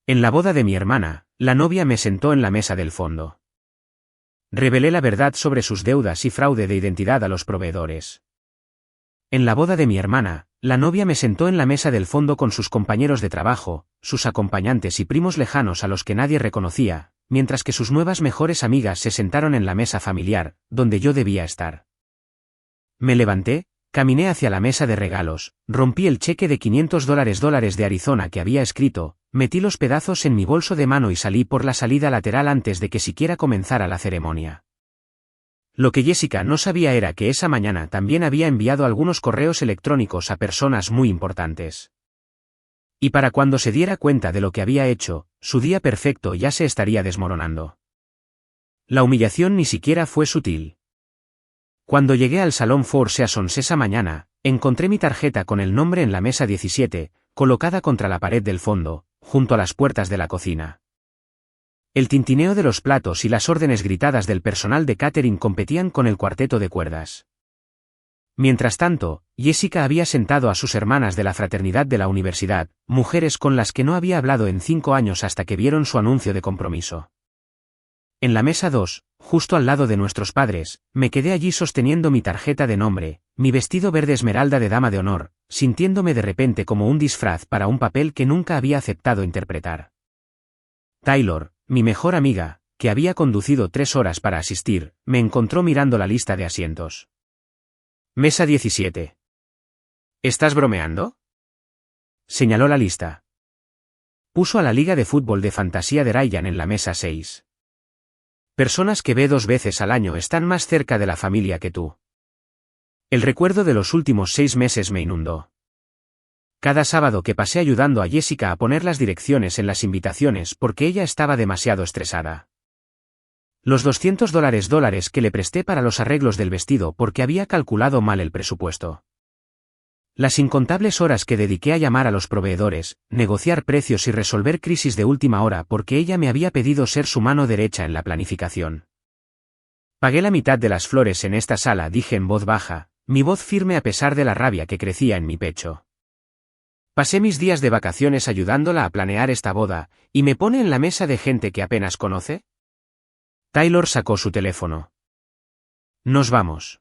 En la boda de mi hermana, la novia me sentó en la mesa del fondo. Revelé la verdad sobre sus deudas y fraude de identidad a los proveedores. En la boda de mi hermana, la novia me sentó en la mesa del fondo con sus compañeros de trabajo, sus acompañantes y primos lejanos a los que nadie reconocía, mientras que sus nuevas mejores amigas se sentaron en la mesa familiar, donde yo debía estar. Me levanté, caminé hacia la mesa de regalos, rompí el cheque de $500 de Arizona que había escrito, metí los pedazos en mi bolso de mano y salí por la salida lateral antes de que siquiera comenzara la ceremonia. Lo que Jessica no sabía era que esa mañana también había enviado algunos correos electrónicos a personas muy importantes. Y para cuando se diera cuenta de lo que había hecho, su día perfecto ya se estaría desmoronando. La humillación ni siquiera fue sutil. Cuando llegué al salón Four Seasons esa mañana, encontré mi tarjeta con el nombre en la mesa 17, colocada contra la pared del fondo, junto a las puertas de la cocina. El tintineo de los platos y las órdenes gritadas del personal de catering competían con el cuarteto de cuerdas. Mientras tanto, Jessica había sentado a sus hermanas de la fraternidad de la universidad, mujeres con las que no había hablado en 5 años hasta que vieron su anuncio de compromiso. En la mesa 2, justo al lado de nuestros padres, me quedé allí sosteniendo mi tarjeta de nombre, mi vestido verde esmeralda de dama de honor, sintiéndome de repente como un disfraz para un papel que nunca había aceptado interpretar. Taylor, mi mejor amiga, que había conducido 3 horas para asistir, me encontró mirando la lista de asientos. Mesa 17. ¿Estás bromeando? Señaló la lista. Puso a la Liga de Fútbol de Fantasía de Ryan en la mesa 6. Personas que ve 2 veces al año están más cerca de la familia que tú. El recuerdo de los últimos 6 meses me inundó. Cada sábado que pasé ayudando a Jessica a poner las direcciones en las invitaciones porque ella estaba demasiado estresada. Los $200 que le presté para los arreglos del vestido porque había calculado mal el presupuesto. Las incontables horas que dediqué a llamar a los proveedores, negociar precios y resolver crisis de última hora porque ella me había pedido ser su mano derecha en la planificación. Pagué la mitad de las flores en esta sala, dije en voz baja, mi voz firme a pesar de la rabia que crecía en mi pecho. Pasé mis días de vacaciones ayudándola a planear esta boda, ¿y me pone en la mesa de gente que apenas conoce? Taylor sacó su teléfono. Nos vamos.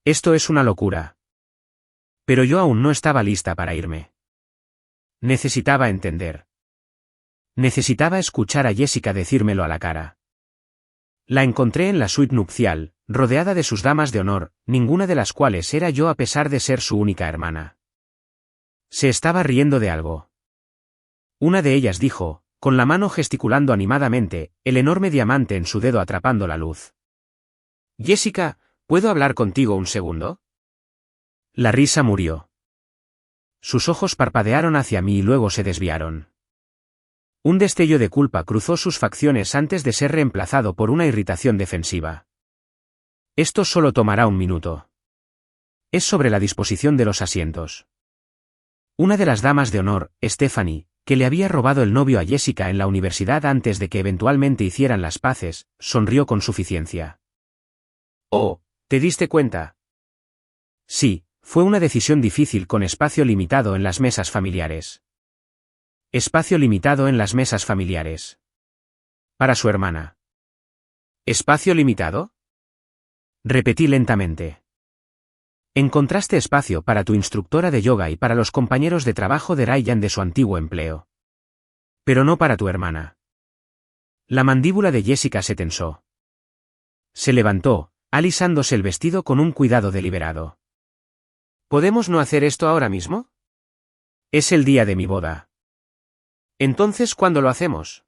Esto es una locura. Pero yo aún no estaba lista para irme. Necesitaba entender. Necesitaba escuchar a Jessica decírmelo a la cara. La encontré en la suite nupcial, rodeada de sus damas de honor, ninguna de las cuales era yo a pesar de ser su única hermana. Se estaba riendo de algo. Una de ellas dijo, con la mano gesticulando animadamente, el enorme diamante en su dedo atrapando la luz. Jessica, ¿puedo hablar contigo un segundo? La risa murió. Sus ojos parpadearon hacia mí y luego se desviaron. Un destello de culpa cruzó sus facciones antes de ser reemplazado por una irritación defensiva. Esto solo tomará 1 minuto. Es sobre la disposición de los asientos. Una de las damas de honor, Stephanie, que le había robado el novio a Jessica en la universidad antes de que eventualmente hicieran las paces, sonrió con suficiencia. Oh, ¿te diste cuenta? Sí, fue una decisión difícil con espacio limitado en las mesas familiares. Espacio limitado en las mesas familiares. Para su hermana. ¿Espacio limitado? Repetí lentamente. Encontraste espacio para tu instructora de yoga y para los compañeros de trabajo de Ryan de su antiguo empleo. Pero no para tu hermana. La mandíbula de Jessica se tensó. Se levantó, alisándose el vestido con un cuidado deliberado. ¿Podemos no hacer esto ahora mismo? Es el día de mi boda. Entonces, ¿cuándo lo hacemos?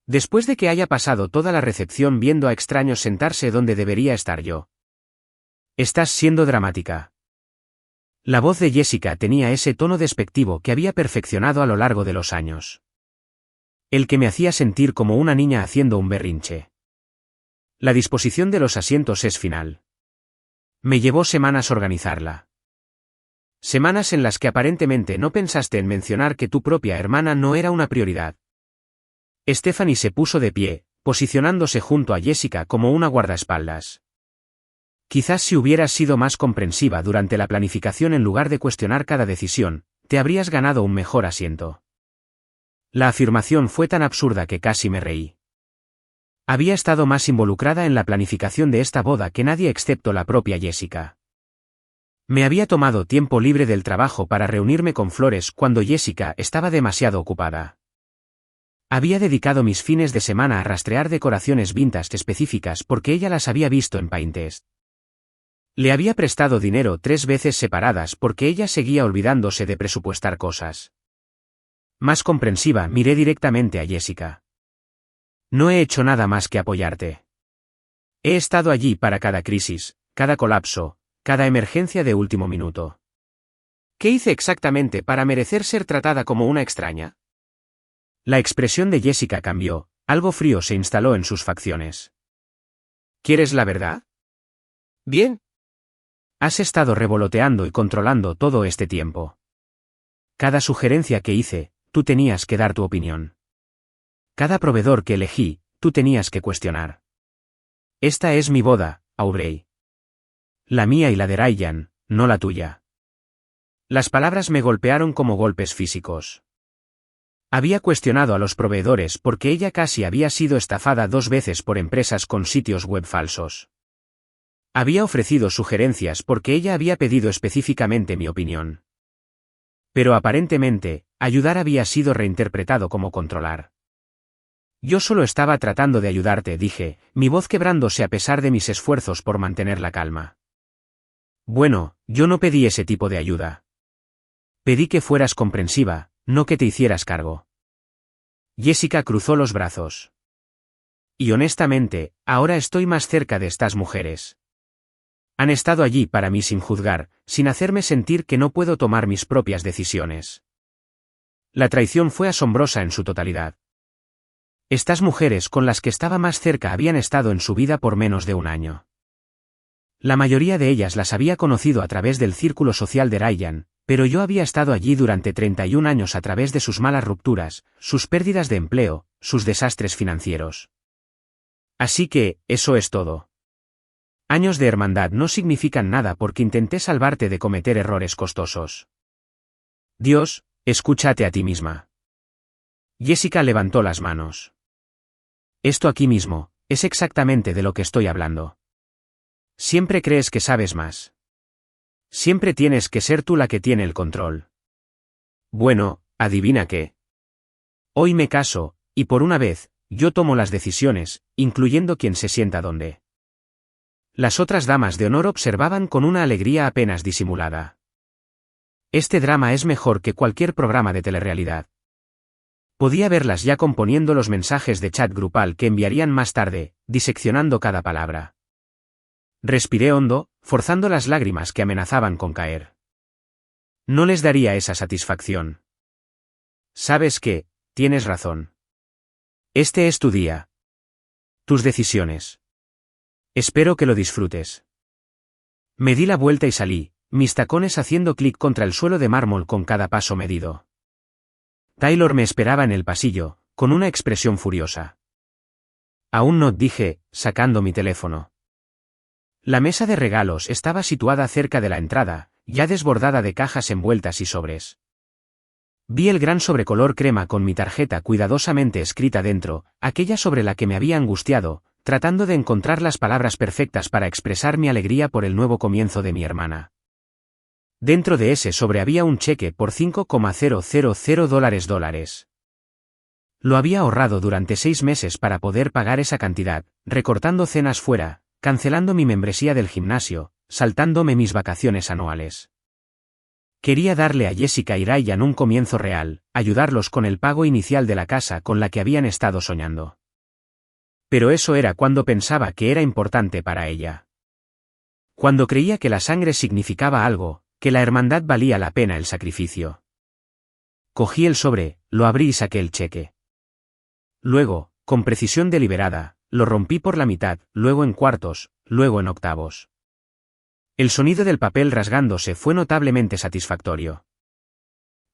Después de que haya pasado toda la recepción viendo a extraños sentarse donde debería estar yo. Estás siendo dramática. La voz de Jessica tenía ese tono despectivo que había perfeccionado a lo largo de los años. El que me hacía sentir como una niña haciendo un berrinche. La disposición de los asientos es final. Me llevó semanas organizarla. Semanas en las que aparentemente no pensaste en mencionar que tu propia hermana no era una prioridad. Stephanie se puso de pie, posicionándose junto a Jessica como una guardaespaldas. Quizás si hubieras sido más comprensiva durante la planificación en lugar de cuestionar cada decisión, te habrías ganado un mejor asiento. La afirmación fue tan absurda que casi me reí. Había estado más involucrada en la planificación de esta boda que nadie excepto la propia Jessica. Me había tomado tiempo libre del trabajo para reunirme con Flores cuando Jessica estaba demasiado ocupada. Había dedicado mis fines de semana a rastrear decoraciones vintage específicas porque ella las había visto en Pinterest. Le había prestado dinero 3 veces separadas porque ella seguía olvidándose de presupuestar cosas. Más comprensiva, miré directamente a Jessica. No he hecho nada más que apoyarte. He estado allí para cada crisis, cada colapso, cada emergencia de último minuto. ¿Qué hice exactamente para merecer ser tratada como una extraña? La expresión de Jessica cambió, algo frío se instaló en sus facciones. ¿Quieres la verdad? Bien. Has estado revoloteando y controlando todo este tiempo. Cada sugerencia que hice, tú tenías que dar tu opinión. Cada proveedor que elegí, tú tenías que cuestionar. Esta es mi boda, Aubrey. La mía y la de Ryan, no la tuya. Las palabras me golpearon como golpes físicos. Había cuestionado a los proveedores porque ella casi había sido estafada 2 veces por empresas con sitios web falsos. Había ofrecido sugerencias porque ella había pedido específicamente mi opinión. Pero aparentemente, ayudar había sido reinterpretado como controlar. Yo solo estaba tratando de ayudarte, dije, mi voz quebrándose a pesar de mis esfuerzos por mantener la calma. Bueno, yo no pedí ese tipo de ayuda. Pedí que fueras comprensiva, no que te hicieras cargo. Jessica cruzó los brazos. Y honestamente, ahora estoy más cerca de estas mujeres. Han estado allí para mí sin juzgar, sin hacerme sentir que no puedo tomar mis propias decisiones. La traición fue asombrosa en su totalidad. Estas mujeres con las que estaba más cerca habían estado en su vida por menos de 1 año. La mayoría de ellas las había conocido a través del círculo social de Ryan, pero yo había estado allí durante 31 años a través de sus malas rupturas, sus pérdidas de empleo, sus desastres financieros. Así que, eso es todo. Años de hermandad no significan nada porque intenté salvarte de cometer errores costosos. Dios, escúchate a ti misma. Jessica levantó las manos. Esto aquí mismo, es exactamente de lo que estoy hablando. Siempre crees que sabes más. Siempre tienes que ser tú la que tiene el control. Bueno, adivina qué. Hoy me caso, y por una vez, yo tomo las decisiones, incluyendo quién se sienta dónde. Las otras damas de honor observaban con una alegría apenas disimulada. Este drama es mejor que cualquier programa de telerrealidad. Podía verlas ya componiendo los mensajes de chat grupal que enviarían más tarde, diseccionando cada palabra. Respiré hondo, forzando las lágrimas que amenazaban con caer. No les daría esa satisfacción. ¿Sabes qué? Tienes razón. Este es tu día. Tus decisiones. Espero que lo disfrutes. Me di la vuelta y salí, mis tacones haciendo clic contra el suelo de mármol con cada paso medido. Taylor me esperaba en el pasillo, con una expresión furiosa. Aún no, dije, sacando mi teléfono. La mesa de regalos estaba situada cerca de la entrada, ya desbordada de cajas envueltas y sobres. Vi el gran sobrecolor crema con mi tarjeta cuidadosamente escrita dentro, aquella sobre la que me había angustiado, tratando de encontrar las palabras perfectas para expresar mi alegría por el nuevo comienzo de mi hermana. Dentro de ese sobre había un cheque por $5,000. Lo había ahorrado durante 6 meses para poder pagar esa cantidad, recortando cenas fuera, cancelando mi membresía del gimnasio, saltándome mis vacaciones anuales. Quería darle a Jessica y Ryan un comienzo real, ayudarlos con el pago inicial de la casa con la que habían estado soñando. Pero eso era cuando pensaba que era importante para ella. Cuando creía que la sangre significaba algo, que la hermandad valía la pena el sacrificio. Cogí el sobre, lo abrí y saqué el cheque. Luego, con precisión deliberada, lo rompí por la mitad, luego en cuartos, luego en octavos. El sonido del papel rasgándose fue notablemente satisfactorio.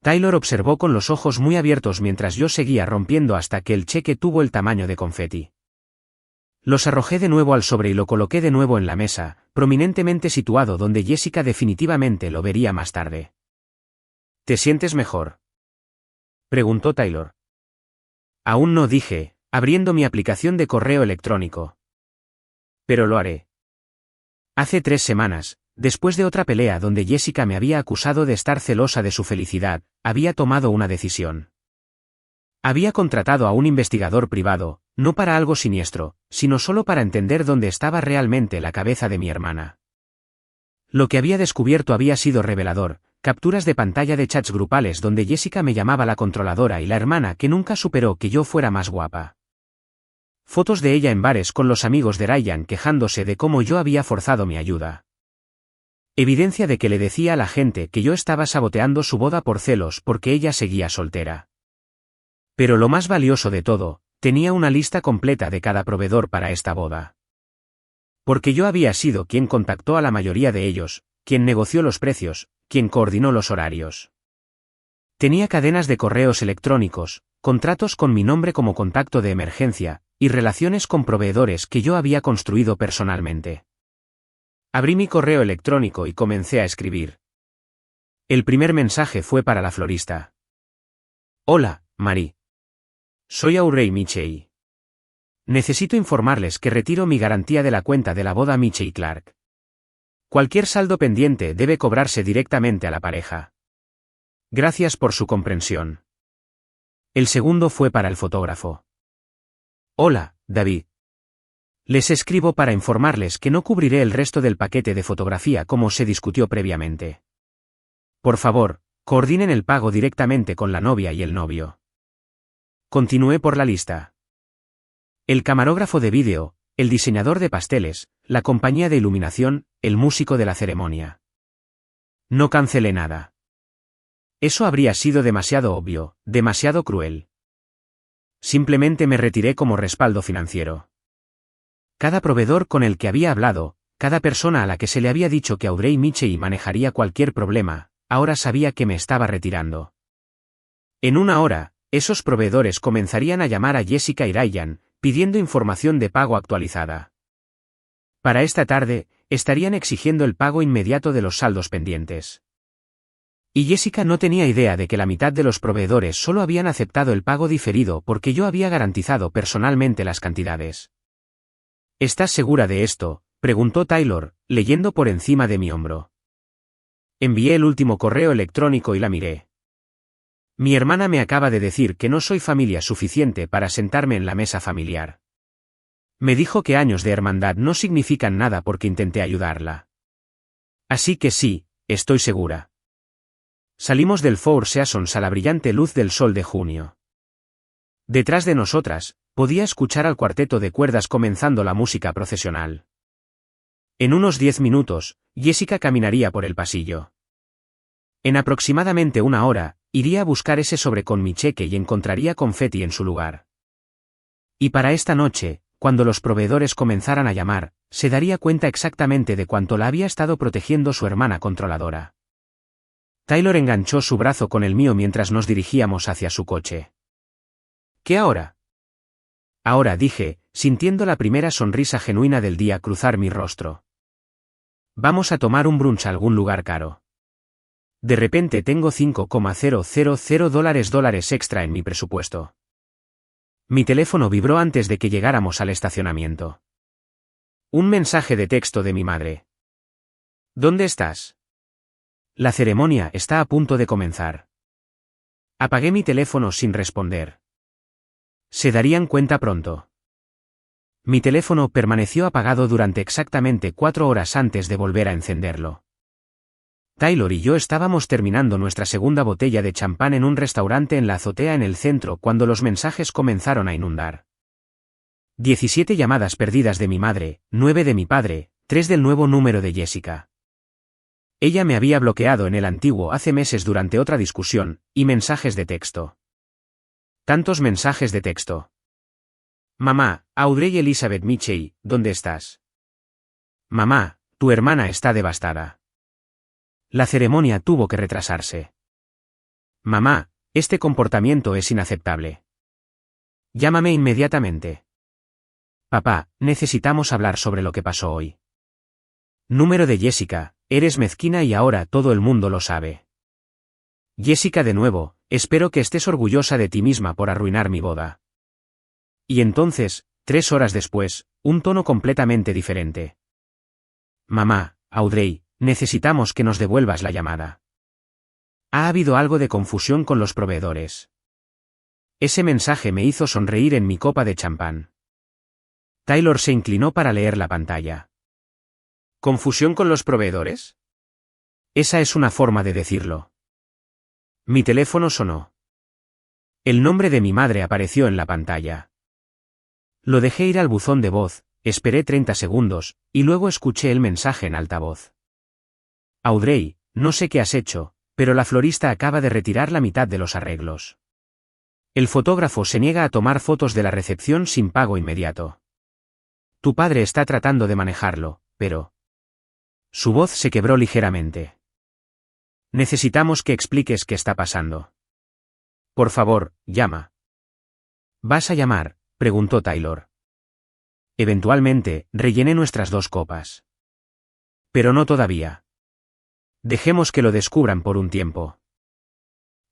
Taylor observó con los ojos muy abiertos mientras yo seguía rompiendo hasta que el cheque tuvo el tamaño de confeti. Los arrojé de nuevo al sobre y lo coloqué de nuevo en la mesa, prominentemente situado donde Jessica definitivamente lo vería más tarde. ¿Te sientes mejor?, preguntó Taylor. Aún no, dije, abriendo mi aplicación de correo electrónico. Pero lo haré. Hace 3 semanas, después de otra pelea donde Jessica me había acusado de estar celosa de su felicidad, había tomado una decisión. Había contratado a un investigador privado, no para algo siniestro, sino solo para entender dónde estaba realmente la cabeza de mi hermana. Lo que había descubierto había sido revelador: capturas de pantalla de chats grupales donde Jessica me llamaba la controladora y la hermana que nunca superó que yo fuera más guapa. Fotos de ella en bares con los amigos de Ryan quejándose de cómo yo había forzado mi ayuda. Evidencia de que le decía a la gente que yo estaba saboteando su boda por celos porque ella seguía soltera. Pero lo más valioso de todo, tenía una lista completa de cada proveedor para esta boda. Porque yo había sido quien contactó a la mayoría de ellos, quien negoció los precios, quien coordinó los horarios. Tenía cadenas de correos electrónicos, contratos con mi nombre como contacto de emergencia, y relaciones con proveedores que yo había construido personalmente. Abrí mi correo electrónico y comencé a escribir. El primer mensaje fue para la florista. Hola, Marie. Soy Audrey Michey. Necesito informarles que retiro mi garantía de la cuenta de la boda Michey Clark. Cualquier saldo pendiente debe cobrarse directamente a la pareja. Gracias por su comprensión. El segundo fue para el fotógrafo. Hola, David. Les escribo para informarles que no cubriré el resto del paquete de fotografía como se discutió previamente. Por favor, coordinen el pago directamente con la novia y el novio. Continué por la lista. El camarógrafo de vídeo, el diseñador de pasteles, la compañía de iluminación, el músico de la ceremonia. No cancelé nada. Eso habría sido demasiado obvio, demasiado cruel. Simplemente me retiré como respaldo financiero. Cada proveedor con el que había hablado, cada persona a la que se le había dicho que Audrey Michey manejaría cualquier problema, ahora sabía que me estaba retirando. En 1 hora, esos proveedores comenzarían a llamar a Jessica y Ryan, pidiendo información de pago actualizada. Para esta tarde, estarían exigiendo el pago inmediato de los saldos pendientes. Y Jessica no tenía idea de que la mitad de los proveedores solo habían aceptado el pago diferido porque yo había garantizado personalmente las cantidades. ¿Estás segura de esto?, preguntó Taylor, leyendo por encima de mi hombro. Envié el último correo electrónico y la miré. Mi hermana me acaba de decir que no soy familia suficiente para sentarme en la mesa familiar. Me dijo que años de hermandad no significan nada porque intenté ayudarla. Así que sí, estoy segura. Salimos del Four Seasons a la brillante luz del sol de junio. Detrás de nosotras, podía escuchar al cuarteto de cuerdas comenzando la música procesional. En unos 10 minutos, Jessica caminaría por el pasillo. En aproximadamente 1 hora, iría a buscar ese sobre con mi cheque y encontraría confeti en su lugar. Y para esta noche, cuando los proveedores comenzaran a llamar, se daría cuenta exactamente de cuánto la había estado protegiendo su hermana controladora. Taylor enganchó su brazo con el mío mientras nos dirigíamos hacia su coche. ¿Qué ahora? Ahora, dije, sintiendo la primera sonrisa genuina del día cruzar mi rostro. Vamos a tomar un brunch a algún lugar caro. De repente tengo $5,000 extra en mi presupuesto. Mi teléfono vibró antes de que llegáramos al estacionamiento. Un mensaje de texto de mi madre. ¿Dónde estás? La ceremonia está a punto de comenzar. Apagué mi teléfono sin responder. Se darían cuenta pronto. Mi teléfono permaneció apagado durante exactamente 4 horas antes de volver a encenderlo. Taylor y yo estábamos terminando nuestra segunda botella de champán en un restaurante en la azotea en el centro cuando los mensajes comenzaron a inundar. 17 llamadas perdidas de mi madre, 9 de mi padre, 3 del nuevo número de Jessica. Ella me había bloqueado en el antiguo hace meses durante otra discusión, y mensajes de texto. Tantos mensajes de texto. Mamá, Audrey Elizabeth Michey, ¿dónde estás? Mamá, tu hermana está devastada. La ceremonia tuvo que retrasarse. Mamá, este comportamiento es inaceptable. Llámame inmediatamente. Papá, necesitamos hablar sobre lo que pasó hoy. Número de Jessica, eres mezquina y ahora todo el mundo lo sabe. Jessica de nuevo, espero que estés orgullosa de ti misma por arruinar mi boda. Y entonces, 3 horas después, un tono completamente diferente. Mamá, Audrey, necesitamos que nos devuelvas la llamada. Ha habido algo de confusión con los proveedores. Ese mensaje me hizo sonreír en mi copa de champán. Taylor se inclinó para leer la pantalla. ¿Confusión con los proveedores? Esa es una forma de decirlo. Mi teléfono sonó. El nombre de mi madre apareció en la pantalla. Lo dejé ir al buzón de voz, esperé 30 segundos, y luego escuché el mensaje en altavoz. Audrey, no sé qué has hecho, pero la florista acaba de retirar la mitad de los arreglos. El fotógrafo se niega a tomar fotos de la recepción sin pago inmediato. Tu padre está tratando de manejarlo, pero... Su voz se quebró ligeramente. Necesitamos que expliques qué está pasando. Por favor, llama. ¿Vas a llamar?, preguntó Taylor. Eventualmente, rellené nuestras 2 copas. Pero no todavía. Dejemos que lo descubran por un tiempo.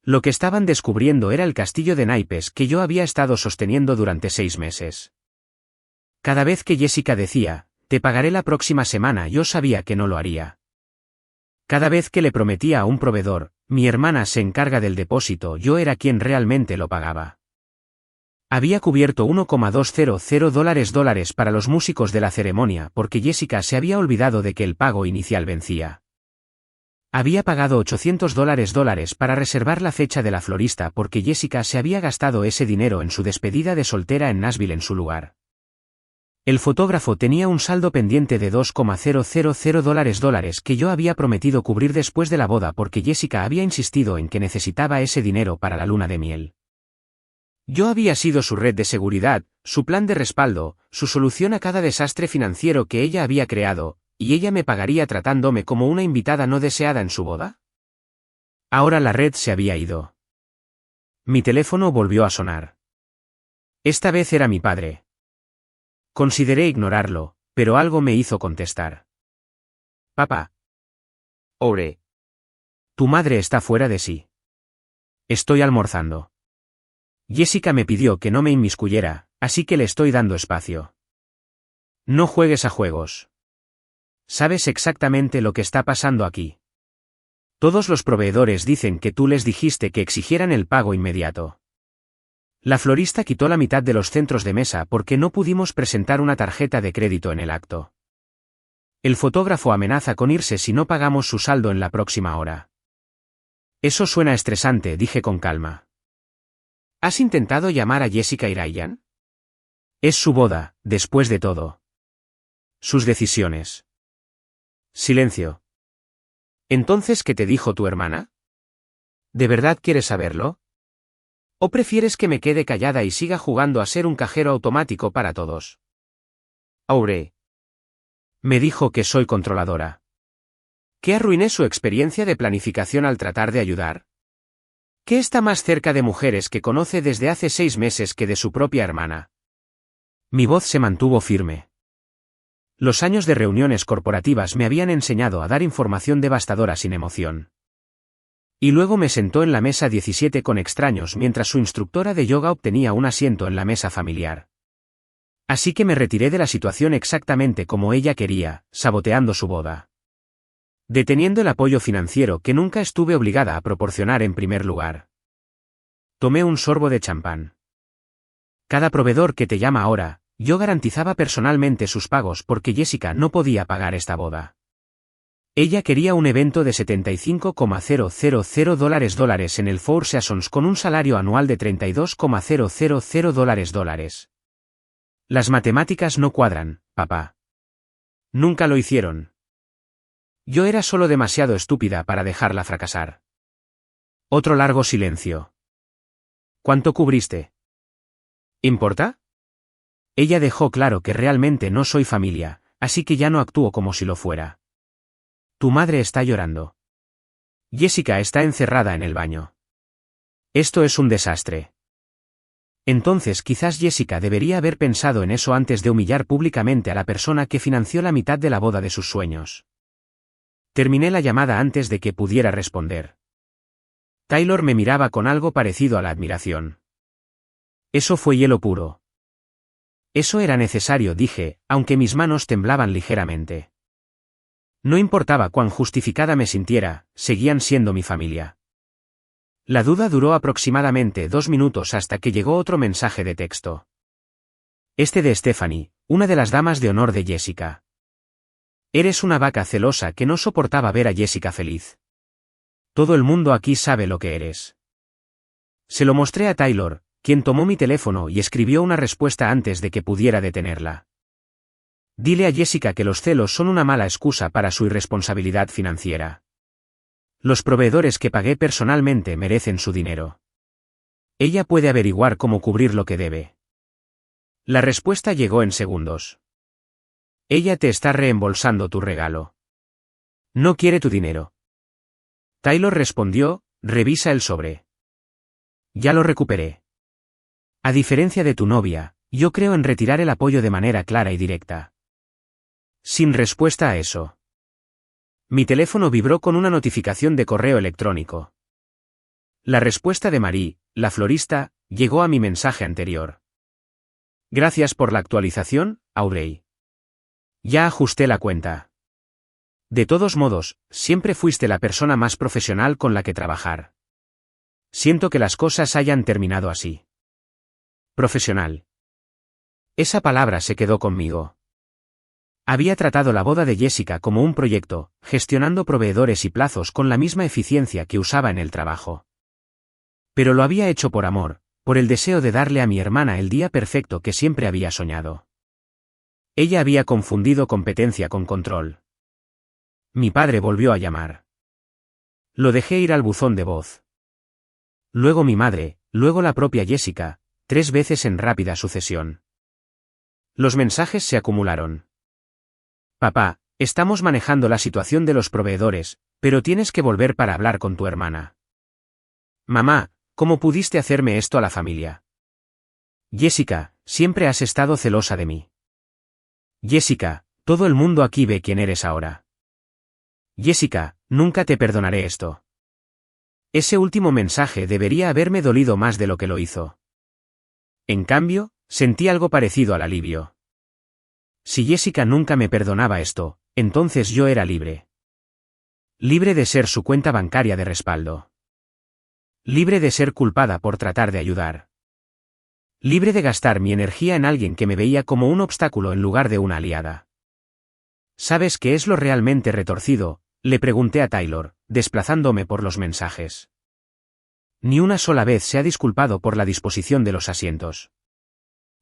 Lo que estaban descubriendo era el castillo de naipes que yo había estado sosteniendo durante 6 meses. Cada vez que Jessica decía, te pagaré la próxima semana, yo sabía que no lo haría. Cada vez que le prometía a un proveedor, mi hermana se encarga del depósito, yo era quien realmente lo pagaba. Había cubierto $1,200 para los músicos de la ceremonia porque Jessica se había olvidado de que el pago inicial vencía. Había pagado $800 para reservar la fecha de la florista porque Jessica se había gastado ese dinero en su despedida de soltera en Nashville en su lugar. El fotógrafo tenía un saldo pendiente de $2,000 que yo había prometido cubrir después de la boda porque Jessica había insistido en que necesitaba ese dinero para la luna de miel. Yo había sido su red de seguridad, su plan de respaldo, su solución a cada desastre financiero que ella había creado, ¿y ella me pagaría tratándome como una invitada no deseada en su boda? Ahora la red se había ido. Mi teléfono volvió a sonar. Esta vez era mi padre. Consideré ignorarlo, pero algo me hizo contestar. Papá. Ore. Tu madre está fuera de sí. Estoy almorzando. Jessica me pidió que no me inmiscuyera, así que le estoy dando espacio. No juegues a juegos. Sabes exactamente lo que está pasando aquí. Todos los proveedores dicen que tú les dijiste que exigieran el pago inmediato. La florista quitó la mitad de los centros de mesa porque no pudimos presentar una tarjeta de crédito en el acto. El fotógrafo amenaza con irse si no pagamos su saldo en la próxima hora. Eso suena estresante, dije con calma. ¿Has intentado llamar a Jessica y Ryan? Es su boda, después de todo. Sus decisiones. Silencio. ¿Entonces qué te dijo tu hermana? ¿De verdad quieres saberlo? ¿O prefieres que me quede callada y siga jugando a ser un cajero automático para todos? Aure. Me dijo que soy controladora. ¿Que arruiné su experiencia de planificación al tratar de ayudar? ¿Que está más cerca de mujeres que conoce desde hace 6 meses que de su propia hermana? Mi voz se mantuvo firme. Los años de reuniones corporativas me habían enseñado a dar información devastadora sin emoción. Y luego me sentó en la mesa 17 con extraños mientras su instructora de yoga obtenía un asiento en la mesa familiar. Así que me retiré de la situación exactamente como ella quería, saboteando su boda. Deteniendo el apoyo financiero que nunca estuve obligada a proporcionar en primer lugar. Tomé un sorbo de champán. Cada proveedor que te llama ahora, yo garantizaba personalmente sus pagos porque Jessica no podía pagar esta boda. Ella quería un evento de $75,000 en el Four Seasons con un salario anual de $32,000. Las matemáticas no cuadran, papá. Nunca lo hicieron. Yo era solo demasiado estúpida para dejarla fracasar. Otro largo silencio. ¿Cuánto cubriste? ¿Importa? Ella dejó claro que realmente no soy familia, así que ya no actúo como si lo fuera. Tu madre está llorando. Jessica está encerrada en el baño. Esto es un desastre. Entonces quizás Jessica debería haber pensado en eso antes de humillar públicamente a la persona que financió la mitad de la boda de sus sueños. Terminé la llamada antes de que pudiera responder. Taylor me miraba con algo parecido a la admiración. Eso fue hielo puro. Eso era necesario, dije, aunque mis manos temblaban ligeramente. No importaba cuán justificada me sintiera, seguían siendo mi familia. La duda duró aproximadamente 2 minutos hasta que llegó otro mensaje de texto. Este de Stephanie, una de las damas de honor de Jessica. Eres una vaca celosa que no soportaba ver a Jessica feliz. Todo el mundo aquí sabe lo que eres. Se lo mostré a Taylor, quien tomó mi teléfono y escribió una respuesta antes de que pudiera detenerla. Dile a Jessica que los celos son una mala excusa para su irresponsabilidad financiera. Los proveedores que pagué personalmente merecen su dinero. Ella puede averiguar cómo cubrir lo que debe. La respuesta llegó en segundos. Ella te está reembolsando tu regalo. No quiere tu dinero. Taylor respondió, revisa el sobre. Ya lo recuperé. A diferencia de tu novia, yo creo en retirar el apoyo de manera clara y directa. Sin respuesta a eso. Mi teléfono vibró con una notificación de correo electrónico. La respuesta de Marie, la florista, llegó a mi mensaje anterior. Gracias por la actualización, Audrey. Ya ajusté la cuenta. De todos modos, siempre fuiste la persona más profesional con la que trabajar. Siento que las cosas hayan terminado así. Profesional. Esa palabra se quedó conmigo. Había tratado la boda de Jessica como un proyecto, gestionando proveedores y plazos con la misma eficiencia que usaba en el trabajo. Pero lo había hecho por amor, por el deseo de darle a mi hermana el día perfecto que siempre había soñado. Ella había confundido competencia con control. Mi padre volvió a llamar. Lo dejé ir al buzón de voz. Luego mi madre, luego la propia Jessica, 3 veces en rápida sucesión. Los mensajes se acumularon. Papá, estamos manejando la situación de los proveedores, pero tienes que volver para hablar con tu hermana. Mamá, ¿cómo pudiste hacerme esto a la familia? Jessica, siempre has estado celosa de mí. Jessica, todo el mundo aquí ve quién eres ahora. Jessica, nunca te perdonaré esto. Ese último mensaje debería haberme dolido más de lo que lo hizo. En cambio, sentí algo parecido al alivio. Si Jessica nunca me perdonaba esto, entonces yo era libre. Libre de ser su cuenta bancaria de respaldo. Libre de ser culpada por tratar de ayudar. Libre de gastar mi energía en alguien que me veía como un obstáculo en lugar de una aliada. ¿Sabes qué es lo realmente retorcido?, le pregunté a Taylor, desplazándome por los mensajes. Ni una sola vez se ha disculpado por la disposición de los asientos.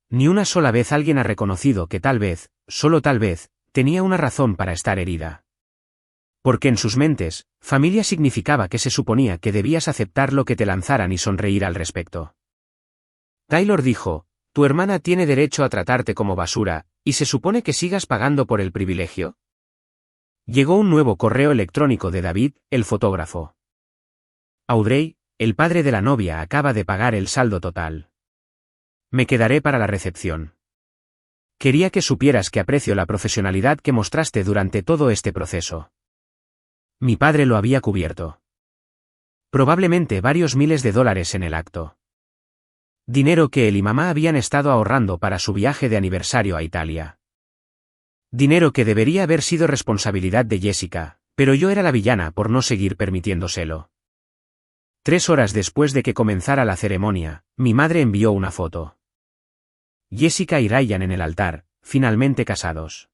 Ni una sola vez alguien ha reconocido que tal vez, solo tal vez, tenía una razón para estar herida. Porque en sus mentes, familia significaba que se suponía que debías aceptar lo que te lanzaran y sonreír al respecto. Taylor dijo, tu hermana tiene derecho a tratarte como basura, ¿y se supone que sigas pagando por el privilegio? Llegó un nuevo correo electrónico de David, el fotógrafo. Audrey, el padre de la novia acaba de pagar el saldo total. Me quedaré para la recepción. Quería que supieras que aprecio la profesionalidad que mostraste durante todo este proceso. Mi padre lo había cubierto. Probablemente varios miles de dólares en el acto. Dinero que él y mamá habían estado ahorrando para su viaje de aniversario a Italia. Dinero que debería haber sido responsabilidad de Jessica, pero yo era la villana por no seguir permitiéndoselo. 3 horas después de que comenzara la ceremonia, mi madre envió una foto. Jessica y Ryan en el altar, finalmente casados.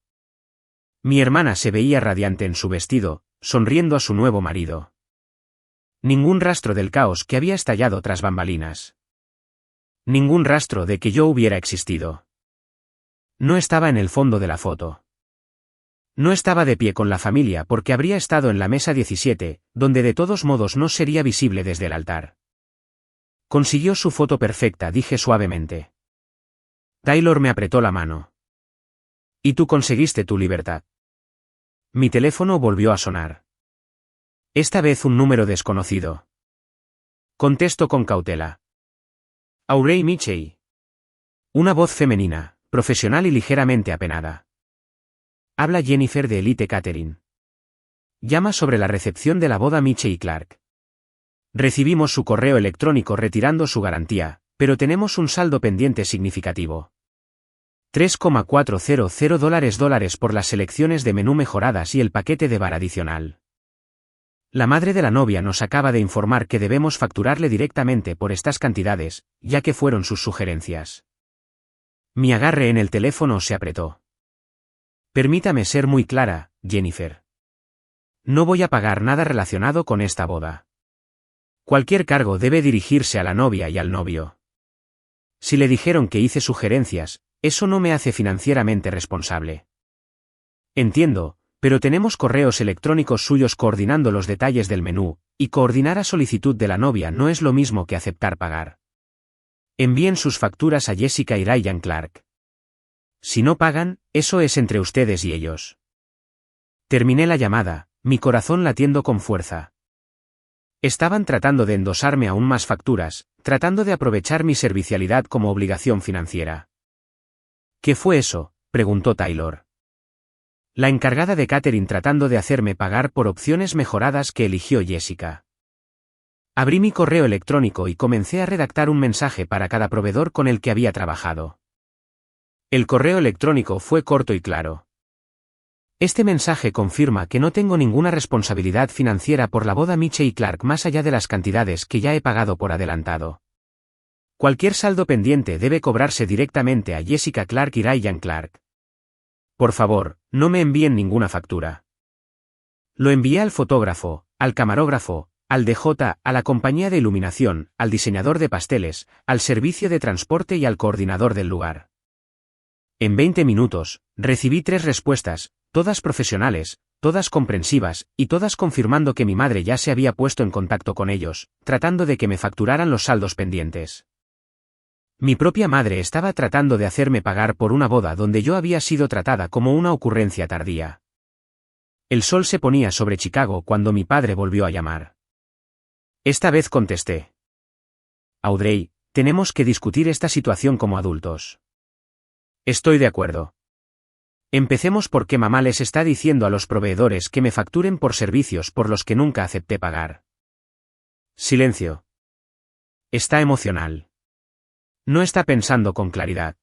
Mi hermana se veía radiante en su vestido, sonriendo a su nuevo marido. Ningún rastro del caos que había estallado tras bambalinas. Ningún rastro de que yo hubiera existido. No estaba en el fondo de la foto. No estaba de pie con la familia porque habría estado en la mesa 17, donde de todos modos no sería visible desde el altar. Consiguió su foto perfecta, dije suavemente. Taylor me apretó la mano. Y tú conseguiste tu libertad. Mi teléfono volvió a sonar. Esta vez un número desconocido. Contesto con cautela. Audrey Mitchell. Una voz femenina, profesional y ligeramente apenada. Habla Jennifer de Elite Catering. Llama sobre la recepción de la boda Mitchell y Clark. Recibimos su correo electrónico retirando su garantía, pero tenemos un saldo pendiente significativo. $3,400 por las selecciones de menú mejoradas y el paquete de bar adicional. La madre de la novia nos acaba de informar que debemos facturarle directamente por estas cantidades, ya que fueron sus sugerencias. Mi agarre en el teléfono se apretó. Permítame ser muy clara, Jennifer. No voy a pagar nada relacionado con esta boda. Cualquier cargo debe dirigirse a la novia y al novio. Si le dijeron que hice sugerencias, eso no me hace financieramente responsable. Entiendo, pero tenemos correos electrónicos suyos coordinando los detalles del menú, y coordinar a solicitud de la novia no es lo mismo que aceptar pagar. Envíen sus facturas a Jessica y Ryan Clark. Si no pagan, eso es entre ustedes y ellos. Terminé la llamada, mi corazón latiendo con fuerza. Estaban tratando de endosarme aún más facturas, tratando de aprovechar mi servicialidad como obligación financiera. ¿Qué fue eso?, preguntó Taylor. La encargada de catering tratando de hacerme pagar por opciones mejoradas que eligió Jessica. Abrí mi correo electrónico y comencé a redactar un mensaje para cada proveedor con el que había trabajado. El correo electrónico fue corto y claro. Este mensaje confirma que no tengo ninguna responsabilidad financiera por la boda Miche y Clark más allá de las cantidades que ya he pagado por adelantado. Cualquier saldo pendiente debe cobrarse directamente a Jessica Clark y Ryan Clark. Por favor, no me envíen ninguna factura. Lo envié al fotógrafo, al camarógrafo, al DJ, a la compañía de iluminación, al diseñador de pasteles, al servicio de transporte y al coordinador del lugar. En 20 minutos, recibí 3 respuestas, todas profesionales, todas comprensivas, y todas confirmando que mi madre ya se había puesto en contacto con ellos, tratando de que me facturaran los saldos pendientes. Mi propia madre estaba tratando de hacerme pagar por una boda donde yo había sido tratada como una ocurrencia tardía. El sol se ponía sobre Chicago cuando mi padre volvió a llamar. Esta vez contesté. Audrey, tenemos que discutir esta situación como adultos. Estoy de acuerdo. Empecemos por qué mamá les está diciendo a los proveedores que me facturen por servicios por los que nunca acepté pagar. Silencio. Está emocional. No está pensando con claridad.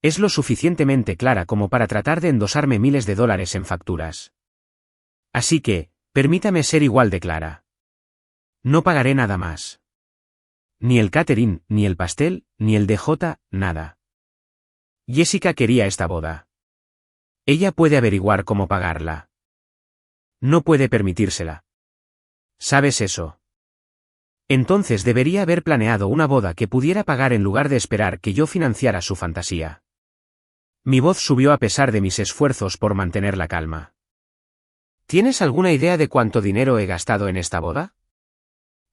Es lo suficientemente clara como para tratar de endosarme miles de dólares en facturas. Así que, permítame ser igual de clara. No pagaré nada más. Ni el catering, ni el pastel, ni el DJ, nada. Jessica quería esta boda. Ella puede averiguar cómo pagarla. No puede permitírsela. ¿Sabes eso? Entonces debería haber planeado una boda que pudiera pagar en lugar de esperar que yo financiara su fantasía. Mi voz subió a pesar de mis esfuerzos por mantener la calma. ¿Tienes alguna idea de cuánto dinero he gastado en esta boda?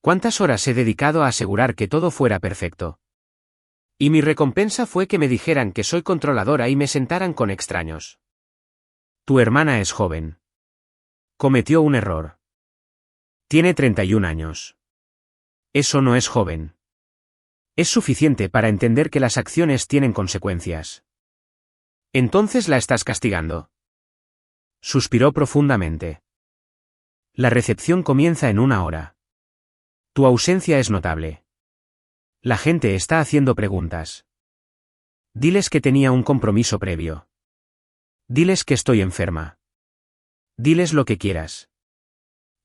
¿Cuántas horas he dedicado a asegurar que todo fuera perfecto? Y mi recompensa fue que me dijeran que soy controladora y me sentaran con extraños. Tu hermana es joven. Cometió un error. Tiene 31 años. Eso no es joven. Es suficiente para entender que las acciones tienen consecuencias. ¿Entonces la estás castigando? Suspiró profundamente. La recepción comienza en 1 hora. Tu ausencia es notable. La gente está haciendo preguntas. Diles que tenía un compromiso previo. Diles que estoy enferma. Diles lo que quieras.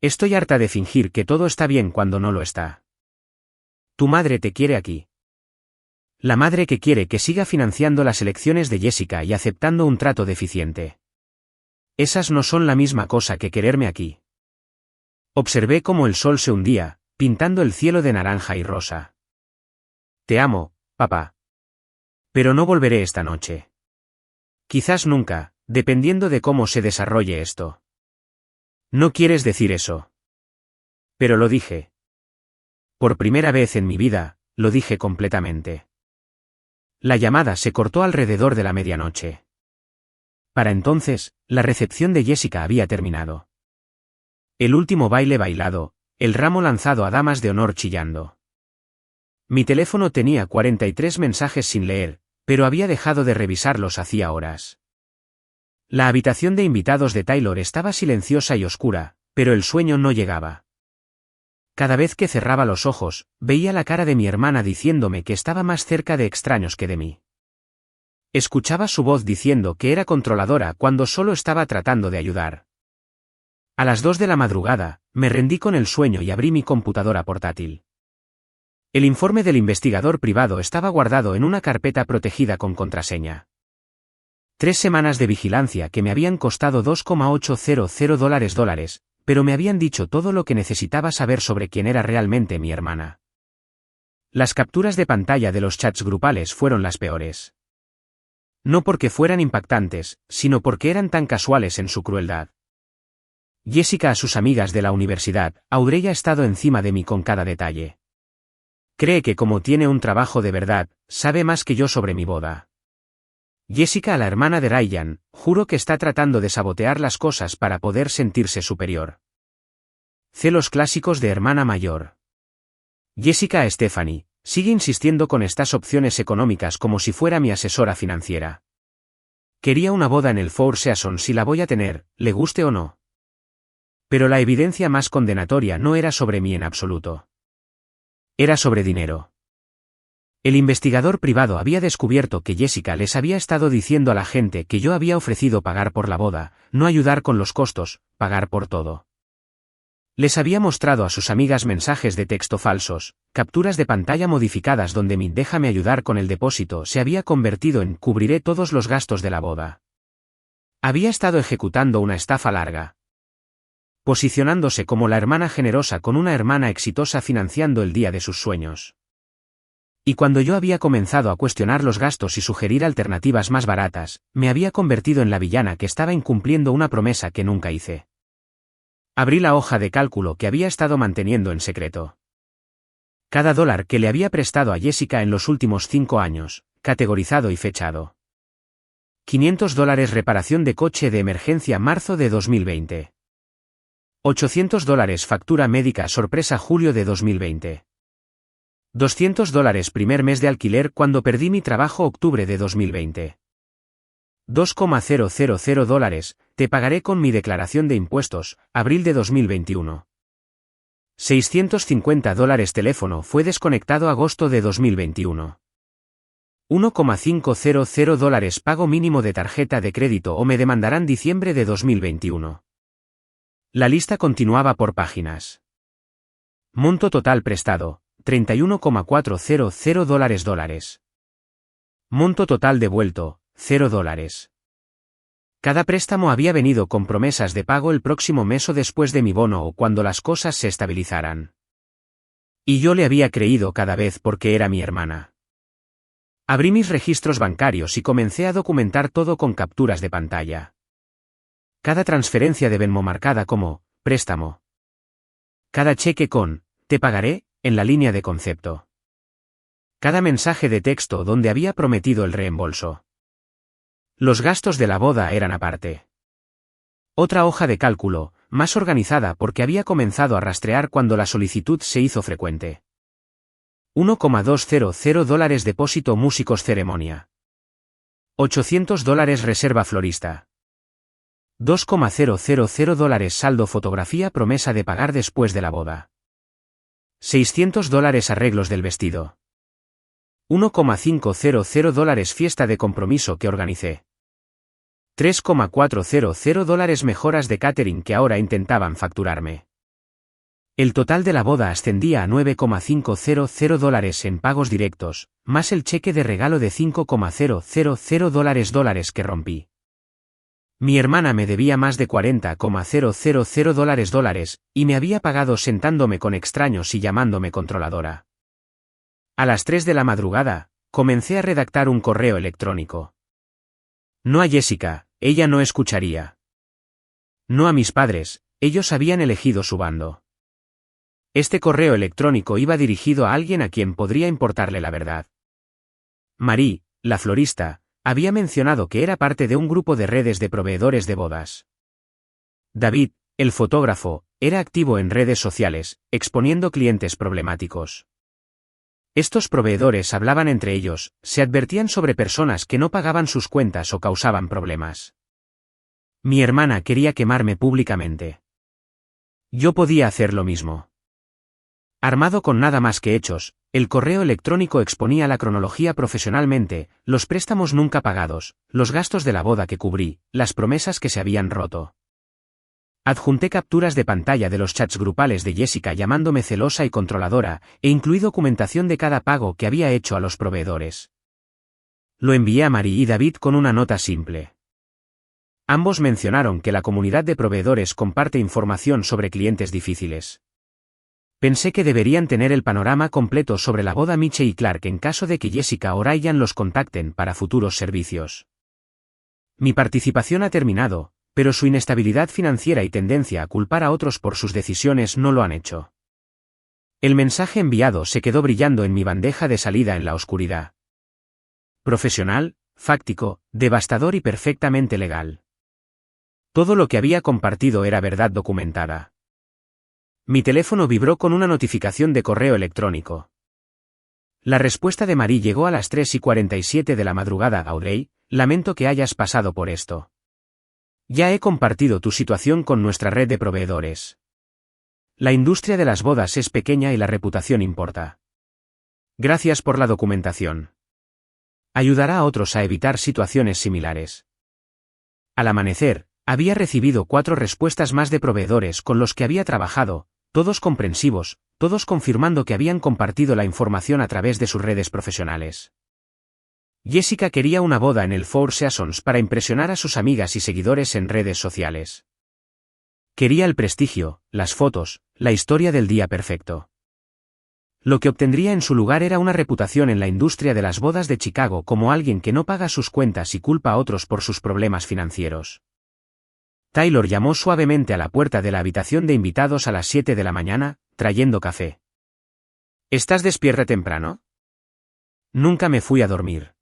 Estoy harta de fingir que todo está bien cuando no lo está. Tu madre te quiere aquí. La madre que quiere que siga financiando las elecciones de Jessica y aceptando un trato deficiente. Esas no son la misma cosa que quererme aquí. Observé cómo el sol se hundía, pintando el cielo de naranja y rosa. Te amo, papá. Pero no volveré esta noche. Quizás nunca, dependiendo de cómo se desarrolle esto. No quieres decir eso. Pero lo dije. Por primera vez en mi vida, lo dije completamente. La llamada se cortó alrededor de la medianoche. Para entonces, la recepción de Jessica había terminado. El último baile bailado, el ramo lanzado a damas de honor chillando. Mi teléfono tenía 43 mensajes sin leer, pero había dejado de revisarlos hacía horas. La habitación de invitados de Taylor estaba silenciosa y oscura, pero el sueño no llegaba. Cada vez que cerraba los ojos, veía la cara de mi hermana diciéndome que estaba más cerca de extraños que de mí. Escuchaba su voz diciendo que era controladora cuando solo estaba tratando de ayudar. A las 2 de la madrugada, me rendí con el sueño y abrí mi computadora portátil. El informe del investigador privado estaba guardado en una carpeta protegida con contraseña. 3 semanas de vigilancia que me habían costado $2,800, pero me habían dicho todo lo que necesitaba saber sobre quién era realmente mi hermana. Las capturas de pantalla de los chats grupales fueron las peores. No porque fueran impactantes, sino porque eran tan casuales en su crueldad. Jessica a sus amigas de la universidad, Audrey ha estado encima de mí con cada detalle. Cree que como tiene un trabajo de verdad, sabe más que yo sobre mi boda. Jessica a la hermana de Ryan, juro que está tratando de sabotear las cosas para poder sentirse superior. Celos clásicos de hermana mayor. Jessica a Stephanie, sigue insistiendo con estas opciones económicas como si fuera mi asesora financiera. Quería una boda en el Four Seasons si la voy a tener, le guste o no. Pero la evidencia más condenatoria no era sobre mí en absoluto. Era sobre dinero. El investigador privado había descubierto que Jessica les había estado diciendo a la gente que yo había ofrecido pagar por la boda, no ayudar con los costos, pagar por todo. Les había mostrado a sus amigas mensajes de texto falsos, capturas de pantalla modificadas donde mi "déjame ayudar con el depósito" se había convertido en "cubriré todos los gastos de la boda". Había estado ejecutando una estafa larga. Posicionándose como la hermana generosa con una hermana exitosa financiando el día de sus sueños. Y cuando yo había comenzado a cuestionar los gastos y sugerir alternativas más baratas, me había convertido en la villana que estaba incumpliendo una promesa que nunca hice. Abrí la hoja de cálculo que había estado manteniendo en secreto. Cada dólar que le había prestado a Jessica en los últimos 5 años, categorizado y fechado. $500 reparación de coche de emergencia marzo de 2020. $800 factura médica sorpresa julio de 2020. $200 primer mes de alquiler cuando perdí mi trabajo octubre de 2020. $2,000 te pagaré con mi declaración de impuestos, abril de 2021. $650 teléfono fue desconectado agosto de 2021. $1,500 pago mínimo de tarjeta de crédito o me demandarán diciembre de 2021. La lista continuaba por páginas. Monto total prestado, $31,400 Monto total devuelto, $0. Cada préstamo había venido con promesas de pago el próximo mes o después de mi bono o cuando las cosas se estabilizaran. Y yo le había creído cada vez porque era mi hermana. Abrí mis registros bancarios y comencé a documentar todo con capturas de pantalla. Cada transferencia de Venmo marcada como préstamo. Cada cheque con te pagaré en la línea de concepto. Cada mensaje de texto donde había prometido el reembolso. Los gastos de la boda eran aparte. Otra hoja de cálculo, más organizada porque había comenzado a rastrear cuando la solicitud se hizo frecuente. $1,200 depósito músicos ceremonia. $800 reserva florista. $2,000 saldo fotografía promesa de pagar después de la boda. $600 arreglos del vestido. $1,500 fiesta de compromiso que organicé. $3,400 mejoras de catering que ahora intentaban facturarme. El total de la boda ascendía a $9,500 en pagos directos, más el cheque de regalo de $5,000 que rompí. Mi hermana me debía más de $40,000 y me había pagado sentándome con extraños y llamándome controladora. A las 3 de la madrugada, comencé a redactar un correo electrónico. No a Jessica, ella no escucharía. No a mis padres, ellos habían elegido su bando. Este correo electrónico iba dirigido a alguien a quien podría importarle la verdad. Marie, la florista, había mencionado que era parte de un grupo de redes de proveedores de bodas. David, el fotógrafo, era activo en redes sociales, exponiendo clientes problemáticos. Estos proveedores hablaban entre ellos, se advertían sobre personas que no pagaban sus cuentas o causaban problemas. Mi hermana quería quemarme públicamente. Yo podía hacer lo mismo. Armado con nada más que hechos, El correo electrónico exponía la cronología profesionalmente, los préstamos nunca pagados, los gastos de la boda que cubrí, las promesas que se habían roto. Adjunté capturas de pantalla de los chats grupales de Jessica llamándome celosa y controladora, e incluí documentación de cada pago que había hecho a los proveedores. Lo envié a Mary y David con una nota simple. Ambos mencionaron que la comunidad de proveedores comparte información sobre clientes difíciles. Pensé que deberían tener el panorama completo sobre la boda Miche y Clark en caso de que Jessica o Ryan los contacten para futuros servicios. Mi participación ha terminado, pero su inestabilidad financiera y tendencia a culpar a otros por sus decisiones no lo han hecho. El mensaje enviado se quedó brillando en mi bandeja de salida en la oscuridad. Profesional, fáctico, devastador y perfectamente legal. Todo lo que había compartido era verdad documentada. Mi teléfono vibró con una notificación de correo electrónico. La respuesta de Marie llegó a las 3:47 de la madrugada. Audrey, lamento que hayas pasado por esto. Ya he compartido tu situación con nuestra red de proveedores. La industria de las bodas es pequeña y la reputación importa. Gracias por la documentación. Ayudará a otros a evitar situaciones similares. Al amanecer, había recibido 4 respuestas más de proveedores con los que había trabajado, todos comprensivos, todos confirmando que habían compartido la información a través de sus redes profesionales. Jessica quería una boda en el Four Seasons para impresionar a sus amigas y seguidores en redes sociales. Quería el prestigio, las fotos, la historia del día perfecto. Lo que obtendría en su lugar era una reputación en la industria de las bodas de Chicago como alguien que no paga sus cuentas y culpa a otros por sus problemas financieros. Taylor llamó suavemente a la puerta de la habitación de invitados a las 7 de la mañana, trayendo café. ¿Estás despierta temprano? Nunca me fui a dormir.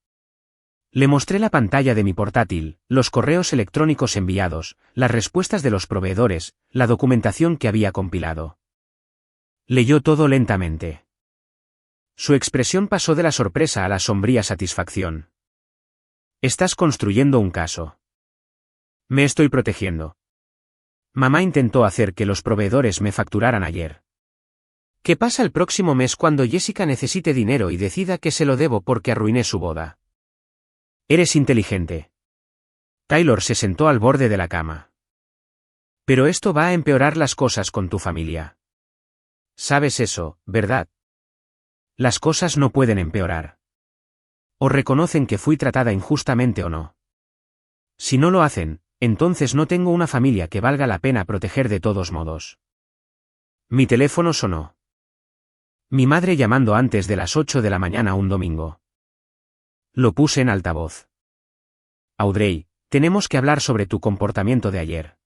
Le mostré la pantalla de mi portátil, los correos electrónicos enviados, las respuestas de los proveedores, la documentación que había compilado. Leyó todo lentamente. Su expresión pasó de la sorpresa a la sombría satisfacción. Estás construyendo un caso. Me estoy protegiendo. Mamá intentó hacer que los proveedores me facturaran ayer. ¿Qué pasa el próximo mes cuando Jessica necesite dinero y decida que se lo debo porque arruiné su boda? Eres inteligente. Taylor se sentó al borde de la cama. Pero esto va a empeorar las cosas con tu familia. Sabes eso, ¿verdad? Las cosas no pueden empeorar. O reconocen que fui tratada injustamente o no. Si no lo hacen, entonces no tengo una familia que valga la pena proteger de todos modos. Mi teléfono sonó. Mi madre llamando antes de las 8 de la mañana un domingo. Lo puse en altavoz. Audrey, tenemos que hablar sobre tu comportamiento de ayer.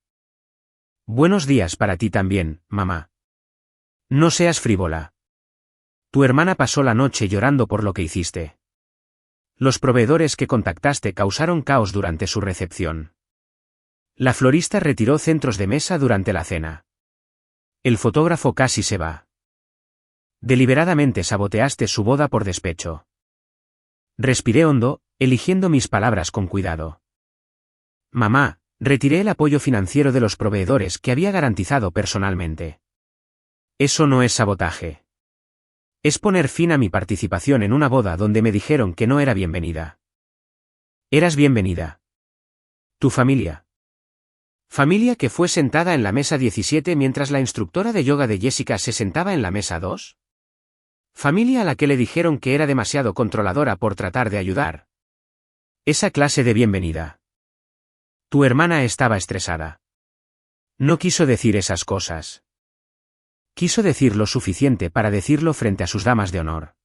Buenos días para ti también, mamá. No seas frívola. Tu hermana pasó la noche llorando por lo que hiciste. Los proveedores que contactaste causaron caos durante su recepción. La florista retiró centros de mesa durante la cena. El fotógrafo casi se va. Deliberadamente saboteaste su boda por despecho. Respiré hondo, eligiendo mis palabras con cuidado. Mamá, retiré el apoyo financiero de los proveedores que había garantizado personalmente. Eso no es sabotaje. Es poner fin a mi participación en una boda donde me dijeron que no era bienvenida. Eras bienvenida. Tu familia. ¿Familia que fue sentada en la mesa 17 mientras la instructora de yoga de Jessica se sentaba en la mesa 2? ¿Familia a la que le dijeron que era demasiado controladora por tratar de ayudar? Esa clase de bienvenida. Tu hermana estaba estresada. No quiso decir esas cosas. Quiso decir lo suficiente para decirlo frente a sus damas de honor.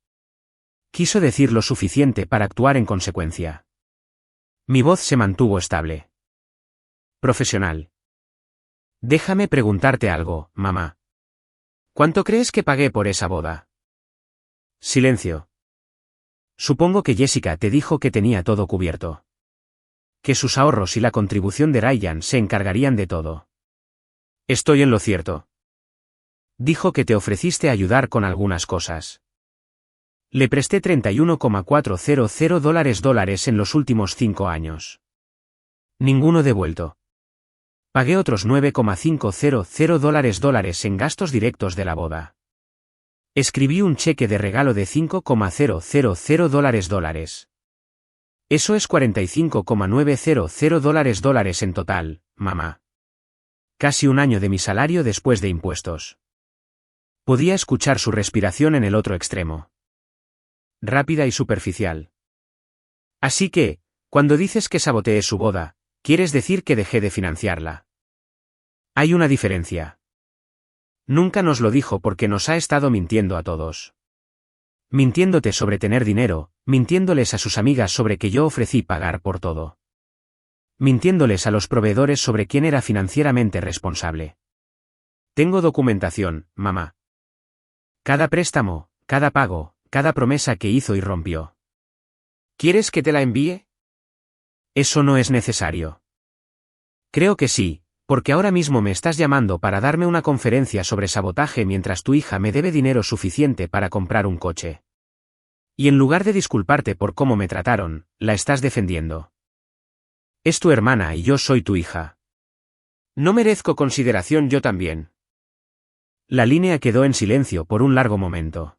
Quiso decir lo suficiente para actuar en consecuencia. Mi voz se mantuvo estable. Profesional. Déjame preguntarte algo, mamá. ¿Cuánto crees que pagué por esa boda? Silencio. Supongo que Jessica te dijo que tenía todo cubierto. Que sus ahorros y la contribución de Ryan se encargarían de todo. Estoy en lo cierto. Dijo que te ofreciste ayudar con algunas cosas. Le presté $31,400 en los últimos 5 años. Ninguno devuelto. Pagué otros $9,500 en gastos directos de la boda. Escribí un cheque de regalo de $5,000. Eso es $45,900 en total, mamá. Casi un año de mi salario después de impuestos. Podía escuchar su respiración en el otro extremo. Rápida y superficial. Así que, cuando dices que saboteé su boda, ¿quieres decir que dejé de financiarla? Hay una diferencia. Nunca nos lo dijo porque nos ha estado mintiendo a todos. Mintiéndote sobre tener dinero, mintiéndoles a sus amigas sobre que yo ofrecí pagar por todo. Mintiéndoles a los proveedores sobre quién era financieramente responsable. Tengo documentación, mamá. Cada préstamo, cada pago, cada promesa que hizo y rompió. ¿Quieres que te la envíe? Eso no es necesario. Creo que sí, porque ahora mismo me estás llamando para darme una conferencia sobre sabotaje mientras tu hija me debe dinero suficiente para comprar un coche. Y en lugar de disculparte por cómo me trataron, la estás defendiendo. Es tu hermana y yo soy tu hija. ¿No merezco consideración yo también? La línea quedó en silencio por un largo momento.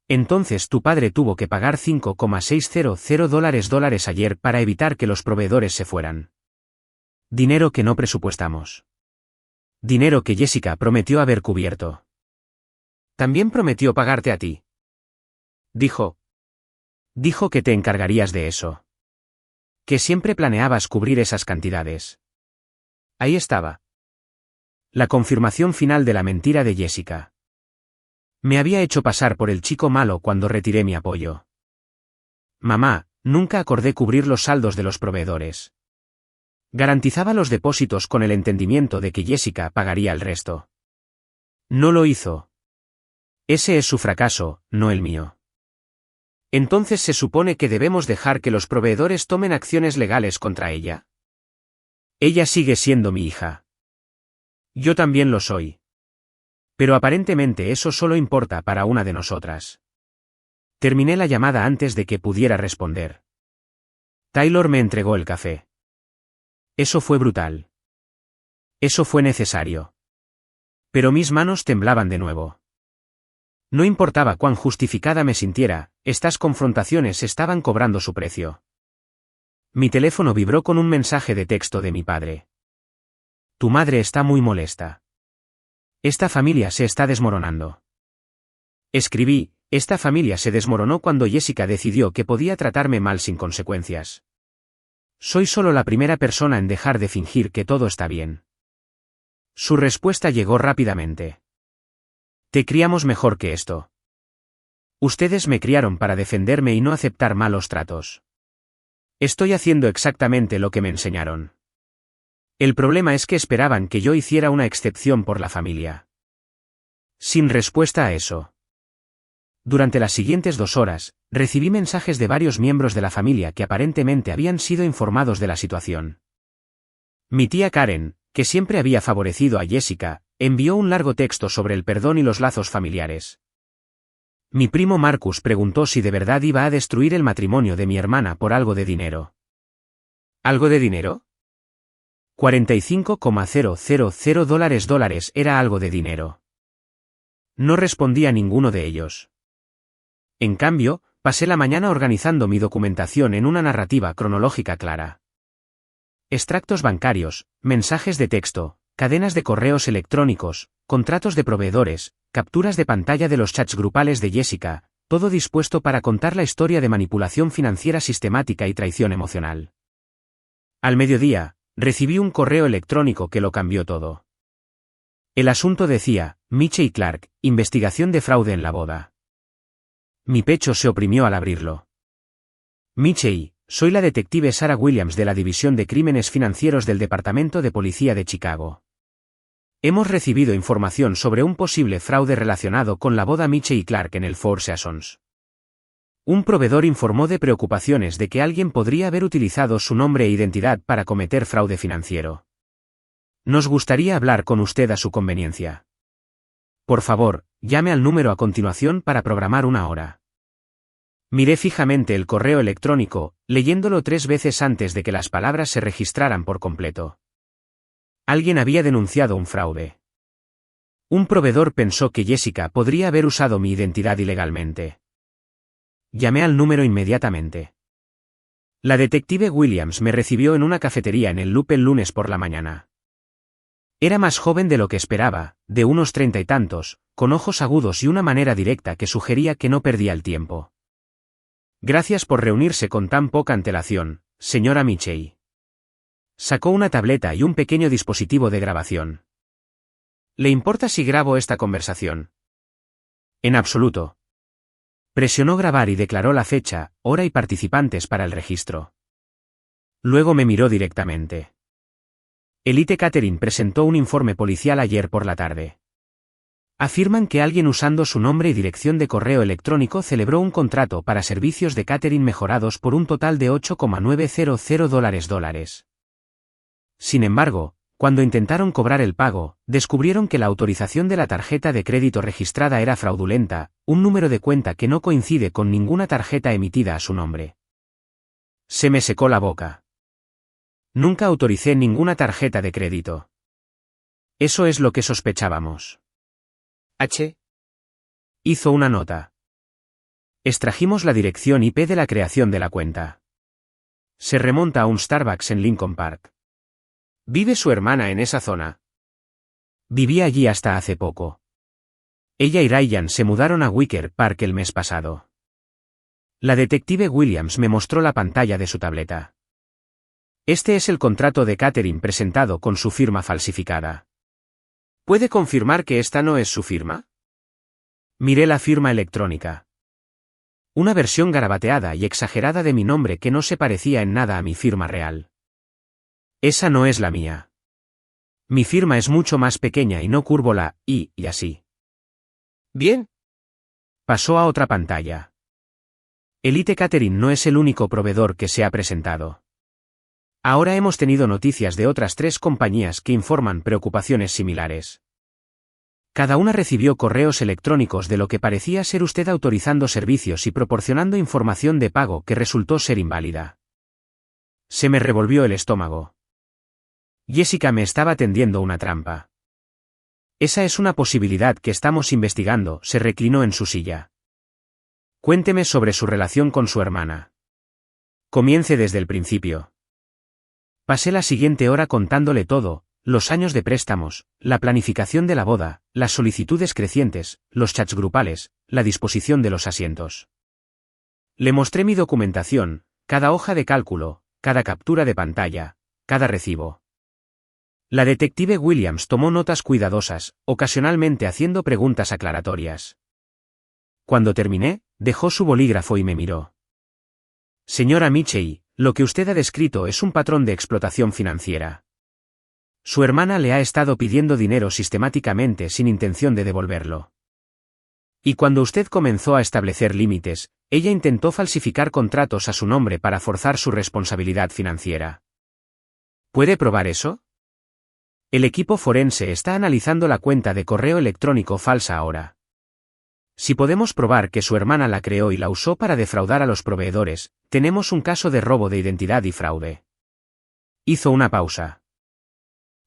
Entonces tu padre tuvo que pagar $5,600 ayer para evitar que los proveedores se fueran. Dinero que no presupuestamos. Dinero que Jessica prometió haber cubierto. También prometió pagarte a ti. Dijo. Dijo que te encargarías de eso. Que siempre planeabas cubrir esas cantidades. Ahí estaba. La confirmación final de la mentira de Jessica. Me había hecho pasar por el chico malo cuando retiré mi apoyo. Mamá, nunca acordé cubrir los saldos de los proveedores. Garantizaba los depósitos con el entendimiento de que Jessica pagaría el resto. No lo hizo. Ese es su fracaso, no el mío. Entonces se supone que debemos dejar que los proveedores tomen acciones legales contra ella. Ella sigue siendo mi hija. Yo también lo soy. Pero aparentemente eso solo importa para una de nosotras. Terminé la llamada antes de que pudiera responder. Taylor me entregó el café. Eso fue brutal. Eso fue necesario. Pero mis manos temblaban de nuevo. No importaba cuán justificada me sintiera, estas confrontaciones estaban cobrando su precio. Mi teléfono vibró con un mensaje de texto de mi padre. Tu madre está muy molesta. Esta familia se está desmoronando. Escribí, esta familia se desmoronó cuando Jessica decidió que podía tratarme mal sin consecuencias. Soy solo la primera persona en dejar de fingir que todo está bien. Su respuesta llegó rápidamente. Te criamos mejor que esto. Ustedes me criaron para defenderme y no aceptar malos tratos. Estoy haciendo exactamente lo que me enseñaron. El problema es que esperaban que yo hiciera una excepción por la familia. Sin respuesta a eso. Durante las siguientes 2 horas, recibí mensajes de varios miembros de la familia que aparentemente habían sido informados de la situación. Mi tía Karen, que siempre había favorecido a Jessica, envió un largo texto sobre el perdón y los lazos familiares. Mi primo Marcus preguntó si de verdad iba a destruir el matrimonio de mi hermana por algo de dinero. ¿Algo de dinero? $45,000 era algo de dinero. No respondí a ninguno de ellos. En cambio, pasé la mañana organizando mi documentación en una narrativa cronológica clara. Extractos bancarios, mensajes de texto, cadenas de correos electrónicos, contratos de proveedores, capturas de pantalla de los chats grupales de Jessica, todo dispuesto para contar la historia de manipulación financiera sistemática y traición emocional. Al mediodía, recibí un correo electrónico que lo cambió todo. El asunto decía, Miche y Clark, investigación de fraude en la boda. Mi pecho se oprimió al abrirlo. Miche, soy la detective Sarah Williams de la División de Crímenes Financieros del Departamento de Policía de Chicago. Hemos recibido información sobre un posible fraude relacionado con la boda Miche y Clark en el Four Seasons. Un proveedor informó de preocupaciones de que alguien podría haber utilizado su nombre e identidad para cometer fraude financiero. Nos gustaría hablar con usted a su conveniencia. Por favor, llame al número a continuación para programar una hora. Miré fijamente el correo electrónico, leyéndolo 3 veces antes de que las palabras se registraran por completo. Alguien había denunciado un fraude. Un proveedor pensó que Jessica podría haber usado mi identidad ilegalmente. Llamé al número inmediatamente. La detective Williams me recibió en una cafetería en el Loop el lunes por la mañana. Era más joven de lo que esperaba, de unos 30 y tantos, con ojos agudos y una manera directa que sugería que no perdía el tiempo. Gracias por reunirse con tan poca antelación, señora Michei. Sacó una tableta y un pequeño dispositivo de grabación. ¿Le importa si grabo esta conversación? En absoluto. Presionó grabar y declaró la fecha, hora y participantes para el registro. Luego me miró directamente. Elite Catering presentó un informe policial ayer por la tarde. Afirman que alguien usando su nombre y dirección de correo electrónico celebró un contrato para servicios de catering mejorados por un total de $8,900. Sin embargo, cuando intentaron cobrar el pago, descubrieron que la autorización de la tarjeta de crédito registrada era fraudulenta, un número de cuenta que no coincide con ninguna tarjeta emitida a su nombre. Se me secó la boca. Nunca autoricé ninguna tarjeta de crédito. Eso es lo que sospechábamos. Hizo una nota. Extrajimos la dirección IP de la creación de la cuenta. Se remonta a un Starbucks en Lincoln Park. ¿Vive su hermana en esa zona? Vivía allí hasta hace poco. Ella y Ryan se mudaron a Wicker Park el mes pasado. La detective Williams me mostró la pantalla de su tableta. Este es el contrato de catering presentado con su firma falsificada. ¿Puede confirmar que esta no es su firma? Miré la firma electrónica. Una versión garabateada y exagerada de mi nombre que no se parecía en nada a mi firma real. Esa no es la mía. Mi firma es mucho más pequeña y no curvo la I y así. Bien. Pasó a otra pantalla. Elite Catering no es el único proveedor que se ha presentado. Ahora hemos tenido noticias de otras 3 compañías que informan preocupaciones similares. Cada una recibió correos electrónicos de lo que parecía ser usted autorizando servicios y proporcionando información de pago que resultó ser inválida. Se me revolvió el estómago. Jessica me estaba tendiendo una trampa. Esa es una posibilidad que estamos investigando, se reclinó en su silla. Cuénteme sobre su relación con su hermana. Comience desde el principio. Pasé la siguiente hora contándole todo, los años de préstamos, la planificación de la boda, las solicitudes crecientes, los chats grupales, la disposición de los asientos. Le mostré mi documentación, cada hoja de cálculo, cada captura de pantalla, cada recibo. La detective Williams tomó notas cuidadosas, ocasionalmente haciendo preguntas aclaratorias. Cuando terminé, dejó su bolígrafo y me miró. Señora Michei, lo que usted ha descrito es un patrón de explotación financiera. Su hermana le ha estado pidiendo dinero sistemáticamente sin intención de devolverlo. Y cuando usted comenzó a establecer límites, ella intentó falsificar contratos a su nombre para forzar su responsabilidad financiera. ¿Puede probar eso? El equipo forense está analizando la cuenta de correo electrónico falsa ahora. Si podemos probar que su hermana la creó y la usó para defraudar a los proveedores, tenemos un caso de robo de identidad y fraude. Hizo una pausa.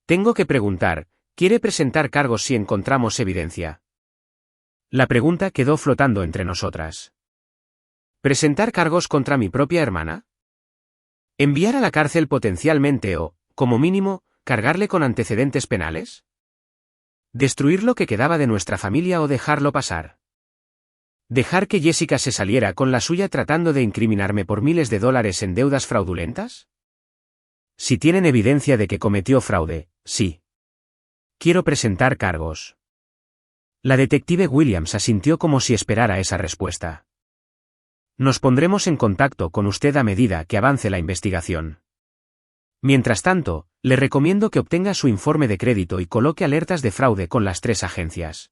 Tengo que preguntar, ¿quiere presentar cargos si encontramos evidencia? La pregunta quedó flotando entre nosotras. ¿Presentar cargos contra mi propia hermana? ¿Enviar a la cárcel potencialmente o, como mínimo, cargarle con antecedentes penales? ¿Destruir lo que quedaba de nuestra familia o dejarlo pasar? ¿Dejar que Jessica se saliera con la suya tratando de incriminarme por miles de dólares en deudas fraudulentas? Si tienen evidencia de que cometió fraude, sí. Quiero presentar cargos. La detective Williams asintió como si esperara esa respuesta. Nos pondremos en contacto con usted a medida que avance la investigación. Mientras tanto, le recomiendo que obtenga su informe de crédito y coloque alertas de fraude con las 3 agencias.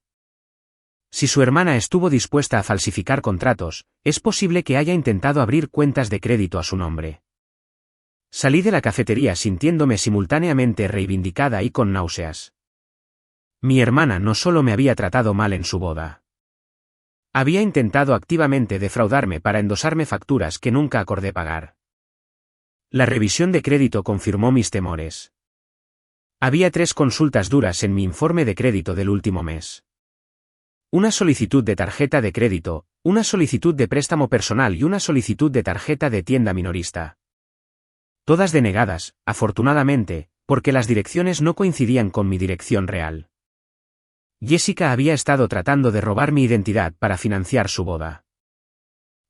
Si su hermana estuvo dispuesta a falsificar contratos, es posible que haya intentado abrir cuentas de crédito a su nombre. Salí de la cafetería sintiéndome simultáneamente reivindicada y con náuseas. Mi hermana no solo me había tratado mal en su boda. Había intentado activamente defraudarme para endosarme facturas que nunca acordé pagar. La revisión de crédito confirmó mis temores. Había 3 consultas duras en mi informe de crédito del último mes. Una solicitud de tarjeta de crédito, una solicitud de préstamo personal y una solicitud de tarjeta de tienda minorista. Todas denegadas, afortunadamente, porque las direcciones no coincidían con mi dirección real. Jessica había estado tratando de robar mi identidad para financiar su boda.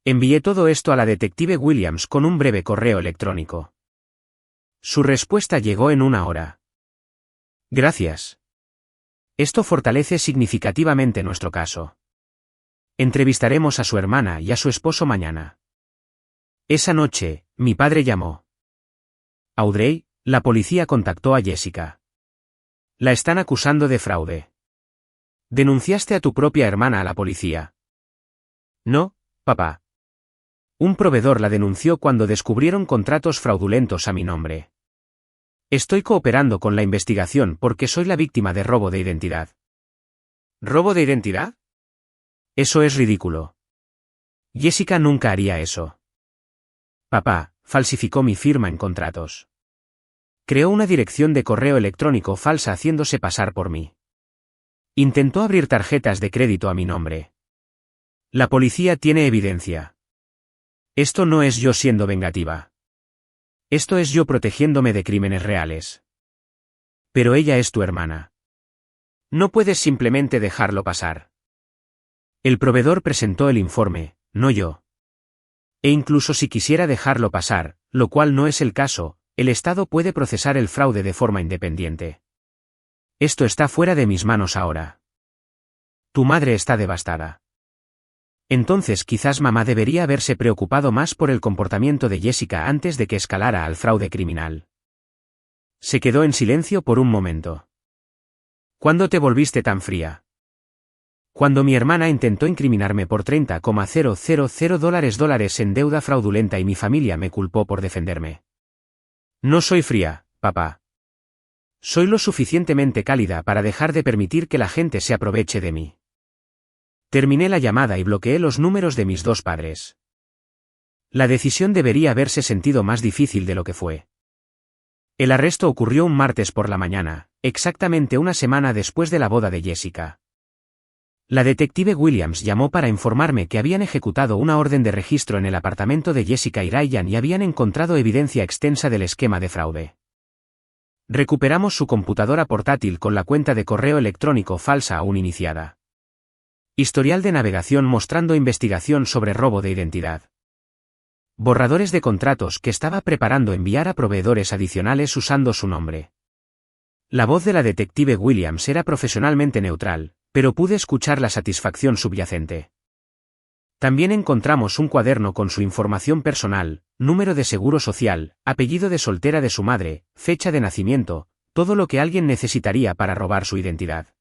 Envié todo esto a la detective Williams con un breve correo electrónico. Su respuesta llegó en 1 hora. Gracias. Esto fortalece significativamente nuestro caso. Entrevistaremos a su hermana y a su esposo mañana. Esa noche, mi padre llamó. Audrey, la policía contactó a Jessica. La están acusando de fraude. ¿Denunciaste a tu propia hermana a la policía? No, papá. Un proveedor la denunció cuando descubrieron contratos fraudulentos a mi nombre. Estoy cooperando con la investigación porque soy la víctima de robo de identidad. ¿Robo de identidad? Eso es ridículo. Jessica nunca haría eso. Papá, falsificó mi firma en contratos. Creó una dirección de correo electrónico falsa haciéndose pasar por mí. Intentó abrir tarjetas de crédito a mi nombre. La policía tiene evidencia. Esto no es yo siendo vengativa. Esto es yo protegiéndome de crímenes reales. Pero ella es tu hermana. No puedes simplemente dejarlo pasar. El proveedor presentó el informe, no yo. E incluso si quisiera dejarlo pasar, lo cual no es el caso, el Estado puede procesar el fraude de forma independiente. Esto está fuera de mis manos ahora. Tu madre está devastada. Entonces quizás mamá debería haberse preocupado más por el comportamiento de Jessica antes de que escalara al fraude criminal. Se quedó en silencio por un momento. ¿Cuándo te volviste tan fría? Cuando mi hermana intentó incriminarme por $30,000 en deuda fraudulenta y mi familia me culpó por defenderme. No soy fría, papá. Soy lo suficientemente cálida para dejar de permitir que la gente se aproveche de mí. Terminé la llamada y bloqueé los números de mis 2 padres. La decisión debería haberse sentido más difícil de lo que fue. El arresto ocurrió un martes por la mañana, exactamente una semana después de la boda de Jessica. La detective Williams llamó para informarme que habían ejecutado una orden de registro en el apartamento de Jessica y Ryan y habían encontrado evidencia extensa del esquema de fraude. Recuperamos su computadora portátil con la cuenta de correo electrónico falsa aún iniciada. Historial de navegación mostrando investigación sobre robo de identidad. Borradores de contratos que estaba preparando enviar a proveedores adicionales usando su nombre. La voz de la detective Williams era profesionalmente neutral, pero pude escuchar la satisfacción subyacente. También encontramos un cuaderno con su información personal, número de seguro social, apellido de soltera de su madre, fecha de nacimiento, todo lo que alguien necesitaría para robar su identidad.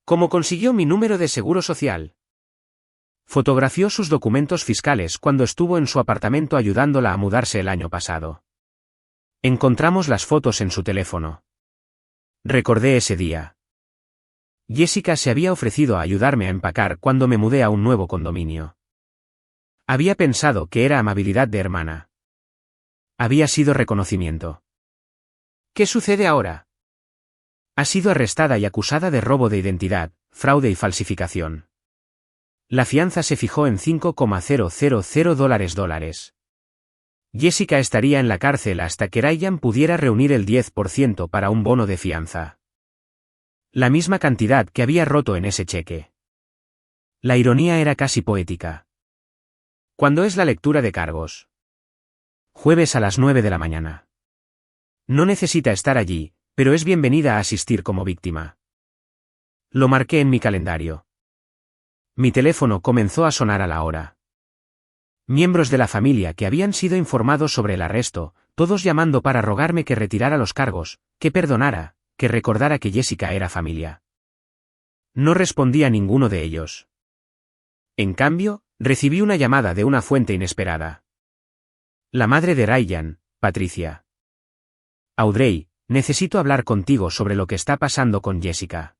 ¿Cómo consiguió mi número de seguro social? Fotografió sus documentos fiscales cuando estuvo en su apartamento ayudándola a mudarse el año pasado. Encontramos las fotos en su teléfono. Recordé ese día. Jessica se había ofrecido a ayudarme a empacar cuando me mudé a un nuevo condominio. Había pensado que era amabilidad de hermana. Había sido reconocimiento. ¿Qué sucede ahora? Ha sido arrestada y acusada de robo de identidad, fraude y falsificación. La fianza se fijó en $5,000. Jessica estaría en la cárcel hasta que Ryan pudiera reunir el 10% para un bono de fianza. La misma cantidad que había roto en ese cheque. La ironía era casi poética. ¿Cuándo es la lectura de cargos? Jueves a las 9 de la mañana. No necesita estar allí, pero es bienvenida a asistir como víctima. Lo marqué en mi calendario. Mi teléfono comenzó a sonar a la hora. Miembros de la familia que habían sido informados sobre el arresto, todos llamando para rogarme que retirara los cargos, que perdonara, que recordara que Jessica era familia. No respondí a ninguno de ellos. En cambio, recibí una llamada de una fuente inesperada. La madre de Ryan, Patricia. Audrey, necesito hablar contigo sobre lo que está pasando con Jessica.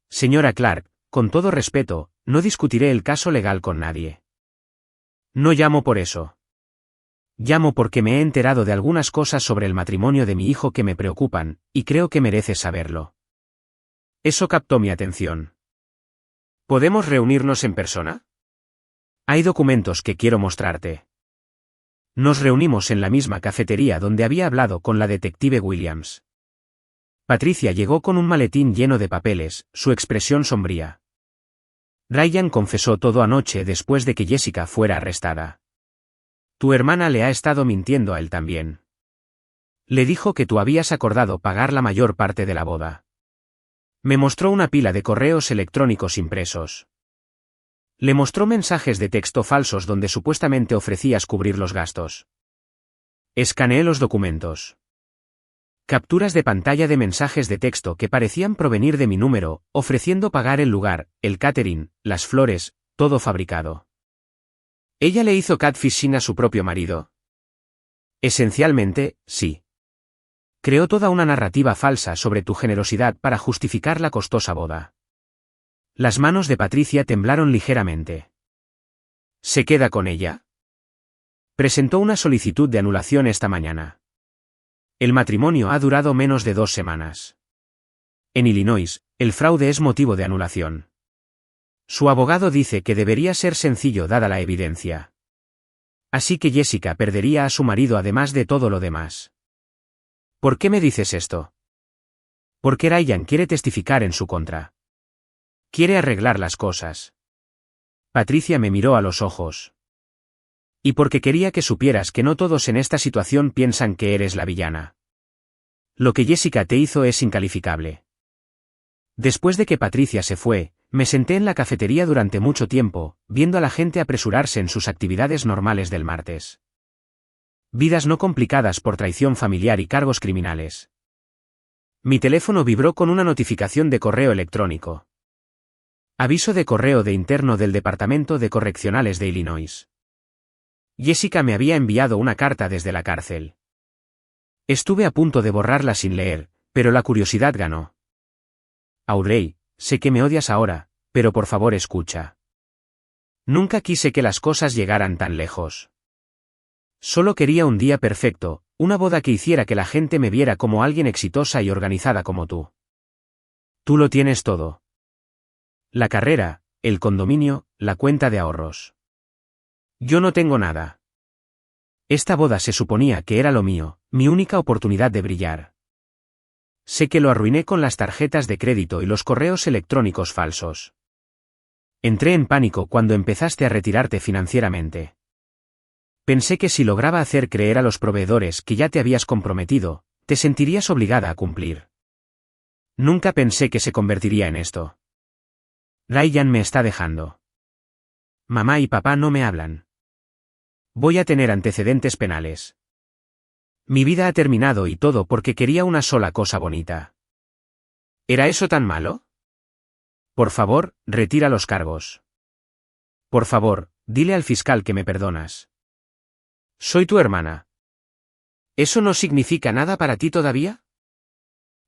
Señora Clark, con todo respeto, no discutiré el caso legal con nadie. No llamo por eso. Llamo porque me he enterado de algunas cosas sobre el matrimonio de mi hijo que me preocupan, y creo que mereces saberlo. Eso captó mi atención. ¿Podemos reunirnos en persona? Hay documentos que quiero mostrarte. Nos reunimos en la misma cafetería donde había hablado con la detective Williams. Patricia llegó con un maletín lleno de papeles, su expresión sombría. Ryan confesó todo anoche después de que Jessica fuera arrestada. Tu hermana le ha estado mintiendo a él también. Le dijo que tú habías acordado pagar la mayor parte de la boda. Me mostró una pila de correos electrónicos impresos. Le mostró mensajes de texto falsos donde supuestamente ofrecías cubrir los gastos. Escaneé los documentos. Capturas de pantalla de mensajes de texto que parecían provenir de mi número, ofreciendo pagar el lugar, el catering, las flores, todo fabricado. ¿Ella le hizo catfishing a su propio marido? Esencialmente, sí. Creó toda una narrativa falsa sobre tu generosidad para justificar la costosa boda. Las manos de Patricia temblaron ligeramente. ¿Se queda con ella? Presentó una solicitud de anulación esta mañana. El matrimonio ha durado menos de 2 semanas. En Illinois, el fraude es motivo de anulación. Su abogado dice que debería ser sencillo dada la evidencia. Así que Jessica perdería a su marido además de todo lo demás. ¿Por qué me dices esto? Porque Ryan quiere testificar en su contra. Quiere arreglar las cosas. Patricia me miró a los ojos. Y porque quería que supieras que no todos en esta situación piensan que eres la villana. Lo que Jessica te hizo es incalificable. Después de que Patricia se fue, me senté en la cafetería durante mucho tiempo, viendo a la gente apresurarse en sus actividades normales del martes. Vidas no complicadas por traición familiar y cargos criminales. Mi teléfono vibró con una notificación de correo electrónico. Aviso de correo de interno del Departamento de Correccionales de Illinois. Jessica me había enviado una carta desde la cárcel. Estuve a punto de borrarla sin leer, pero la curiosidad ganó. Audrey, sé que me odias ahora, pero por favor escucha. Nunca quise que las cosas llegaran tan lejos. Solo quería un día perfecto, una boda que hiciera que la gente me viera como alguien exitosa y organizada como tú. Tú lo tienes todo. La carrera, el condominio, la cuenta de ahorros. Yo no tengo nada. Esta boda se suponía que era lo mío, mi única oportunidad de brillar. Sé que lo arruiné con las tarjetas de crédito y los correos electrónicos falsos. Entré en pánico cuando empezaste a retirarte financieramente. Pensé que si lograba hacer creer a los proveedores que ya te habías comprometido, te sentirías obligada a cumplir. Nunca pensé que se convertiría en esto. Ryan me está dejando. Mamá y papá no me hablan. Voy a tener antecedentes penales. Mi vida ha terminado y todo porque quería una sola cosa bonita. ¿Era eso tan malo? Por favor, retira los cargos. Por favor, dile al fiscal que me perdonas. Soy tu hermana. ¿Eso no significa nada para ti todavía?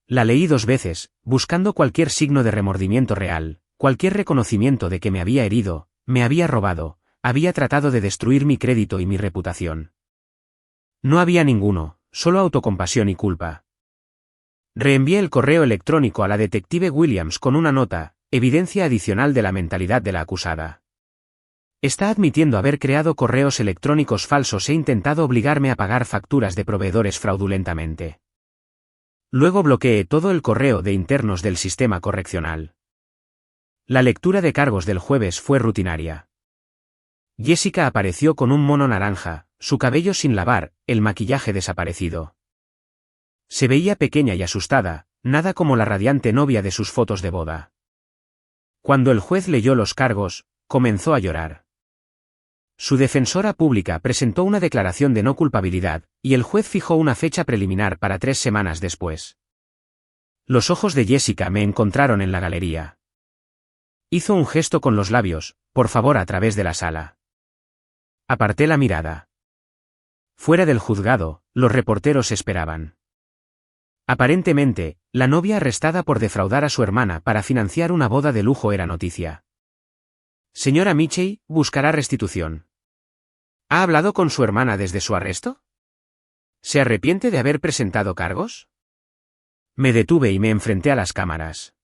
La leí 2 veces, buscando cualquier signo de remordimiento real, cualquier reconocimiento de que me había herido, me había robado, había tratado de destruir mi crédito y mi reputación. No había ninguno, solo autocompasión y culpa. Reenvié el correo electrónico a la detective Williams con una nota, evidencia adicional de la mentalidad de la acusada. Está admitiendo haber creado correos electrónicos falsos e intentado obligarme a pagar facturas de proveedores fraudulentamente. Luego bloqueé todo el correo de internos del sistema correccional. La lectura de cargos del jueves fue rutinaria. Jessica apareció con un mono naranja, su cabello sin lavar, el maquillaje desaparecido. Se veía pequeña y asustada, nada como la radiante novia de sus fotos de boda. Cuando el juez leyó los cargos, comenzó a llorar. Su defensora pública presentó una declaración de no culpabilidad, y el juez fijó una fecha preliminar para 3 semanas después. Los ojos de Jessica me encontraron en la galería. Hizo un gesto con los labios, por favor, a través de la sala. Aparté la mirada. Fuera del juzgado, los reporteros esperaban. Aparentemente, la novia arrestada por defraudar a su hermana para financiar una boda de lujo era noticia. Señora Mitchell, buscará restitución. ¿Ha hablado con su hermana desde su arresto? ¿Se arrepiente de haber presentado cargos? Me detuve y me enfrenté a las cámaras.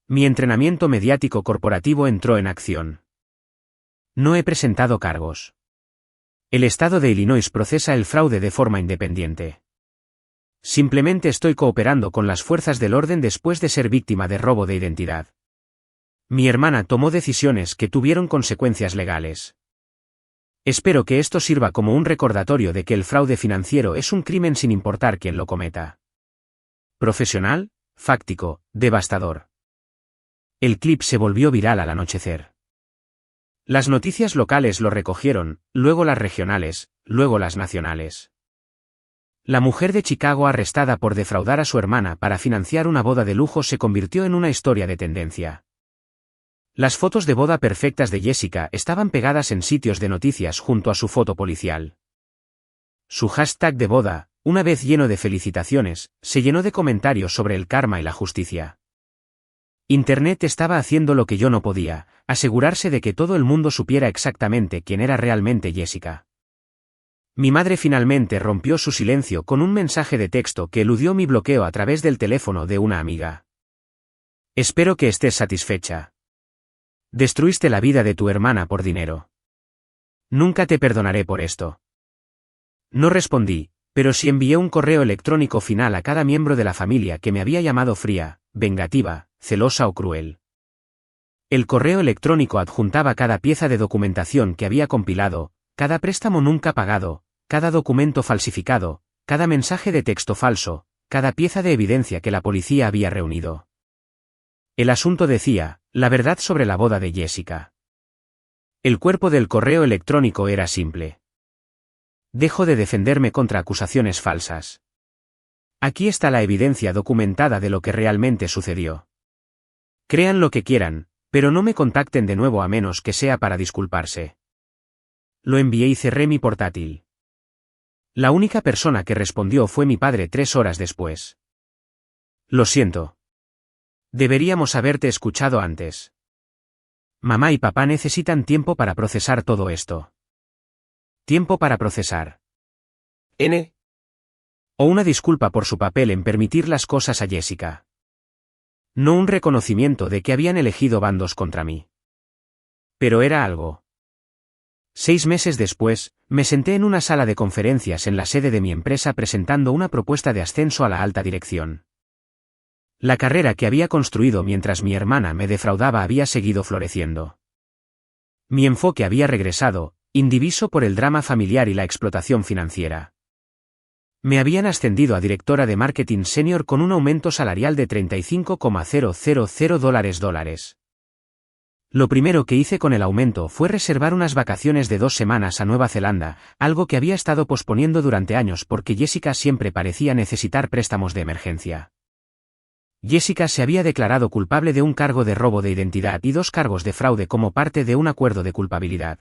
Mi entrenamiento mediático corporativo entró en acción. No he presentado cargos. El estado de Illinois procesa el fraude de forma independiente. Simplemente estoy cooperando con las fuerzas del orden después de ser víctima de robo de identidad. Mi hermana tomó decisiones que tuvieron consecuencias legales. Espero que esto sirva como un recordatorio de que el fraude financiero es un crimen sin importar quién lo cometa. Profesional, fáctico, devastador. El clip se volvió viral al anochecer. Las noticias locales lo recogieron, luego las regionales, luego las nacionales. La mujer de Chicago arrestada por defraudar a su hermana para financiar una boda de lujo se convirtió en una historia de tendencia. Las fotos de boda perfectas de Jessica estaban pegadas en sitios de noticias junto a su foto policial. Su hashtag de boda, una vez lleno de felicitaciones, se llenó de comentarios sobre el karma y la justicia. Internet estaba haciendo lo que yo no podía, asegurarse de que todo el mundo supiera exactamente quién era realmente Jessica. Mi madre finalmente rompió su silencio con un mensaje de texto que eludió mi bloqueo a través del teléfono de una amiga. Espero que estés satisfecha. Destruiste la vida de tu hermana por dinero. Nunca te perdonaré por esto. No respondí, pero sí envié un correo electrónico final a cada miembro de la familia que me había llamado fría, vengativa, celosa o cruel. El correo electrónico adjuntaba cada pieza de documentación que había compilado, cada préstamo nunca pagado, cada documento falsificado, cada mensaje de texto falso, cada pieza de evidencia que la policía había reunido. El asunto decía, la verdad sobre la boda de Jessica. El cuerpo del correo electrónico era simple. Dejo de defenderme contra acusaciones falsas. Aquí está la evidencia documentada de lo que realmente sucedió. Crean lo que quieran, pero no me contacten de nuevo a menos que sea para disculparse. Lo envié y cerré mi portátil. La única persona que respondió fue mi padre 3 horas después. Lo siento. Deberíamos haberte escuchado antes. Mamá y papá necesitan tiempo para procesar todo esto. Tiempo para procesar. O una disculpa por su papel en permitir las cosas a Jessica. No un reconocimiento de que habían elegido bandos contra mí. Pero era algo. 6 meses después, me senté en una sala de conferencias en la sede de mi empresa presentando una propuesta de ascenso a la alta dirección. La carrera que había construido mientras mi hermana me defraudaba había seguido floreciendo. Mi enfoque había regresado, indiviso por el drama familiar y la explotación financiera. Me habían ascendido a directora de marketing senior con un aumento salarial de $35,000. Lo primero que hice con el aumento fue reservar unas vacaciones de 2 semanas a Nueva Zelanda, algo que había estado posponiendo durante años porque Jessica siempre parecía necesitar préstamos de emergencia. Jessica se había declarado culpable de un cargo de robo de identidad y 2 cargos de fraude como parte de un acuerdo de culpabilidad.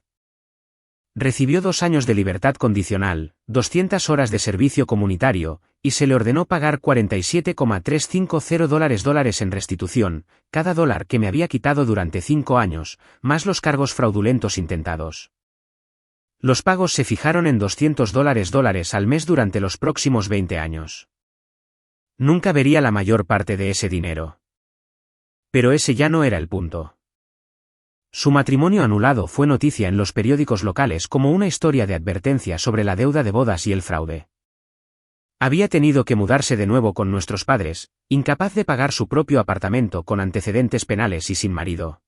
Recibió 2 años de libertad condicional, 200 horas de servicio comunitario, y se le ordenó pagar $47,350 en restitución, cada dólar que me había quitado durante 5 años, más los cargos fraudulentos intentados. Los pagos se fijaron en $200 al mes durante los próximos 20 años. Nunca vería la mayor parte de ese dinero. Pero ese ya no era el punto. Su matrimonio anulado fue noticia en los periódicos locales como una historia de advertencia sobre la deuda de bodas y el fraude. Había tenido que mudarse de nuevo con nuestros padres, incapaz de pagar su propio apartamento con antecedentes penales y sin marido.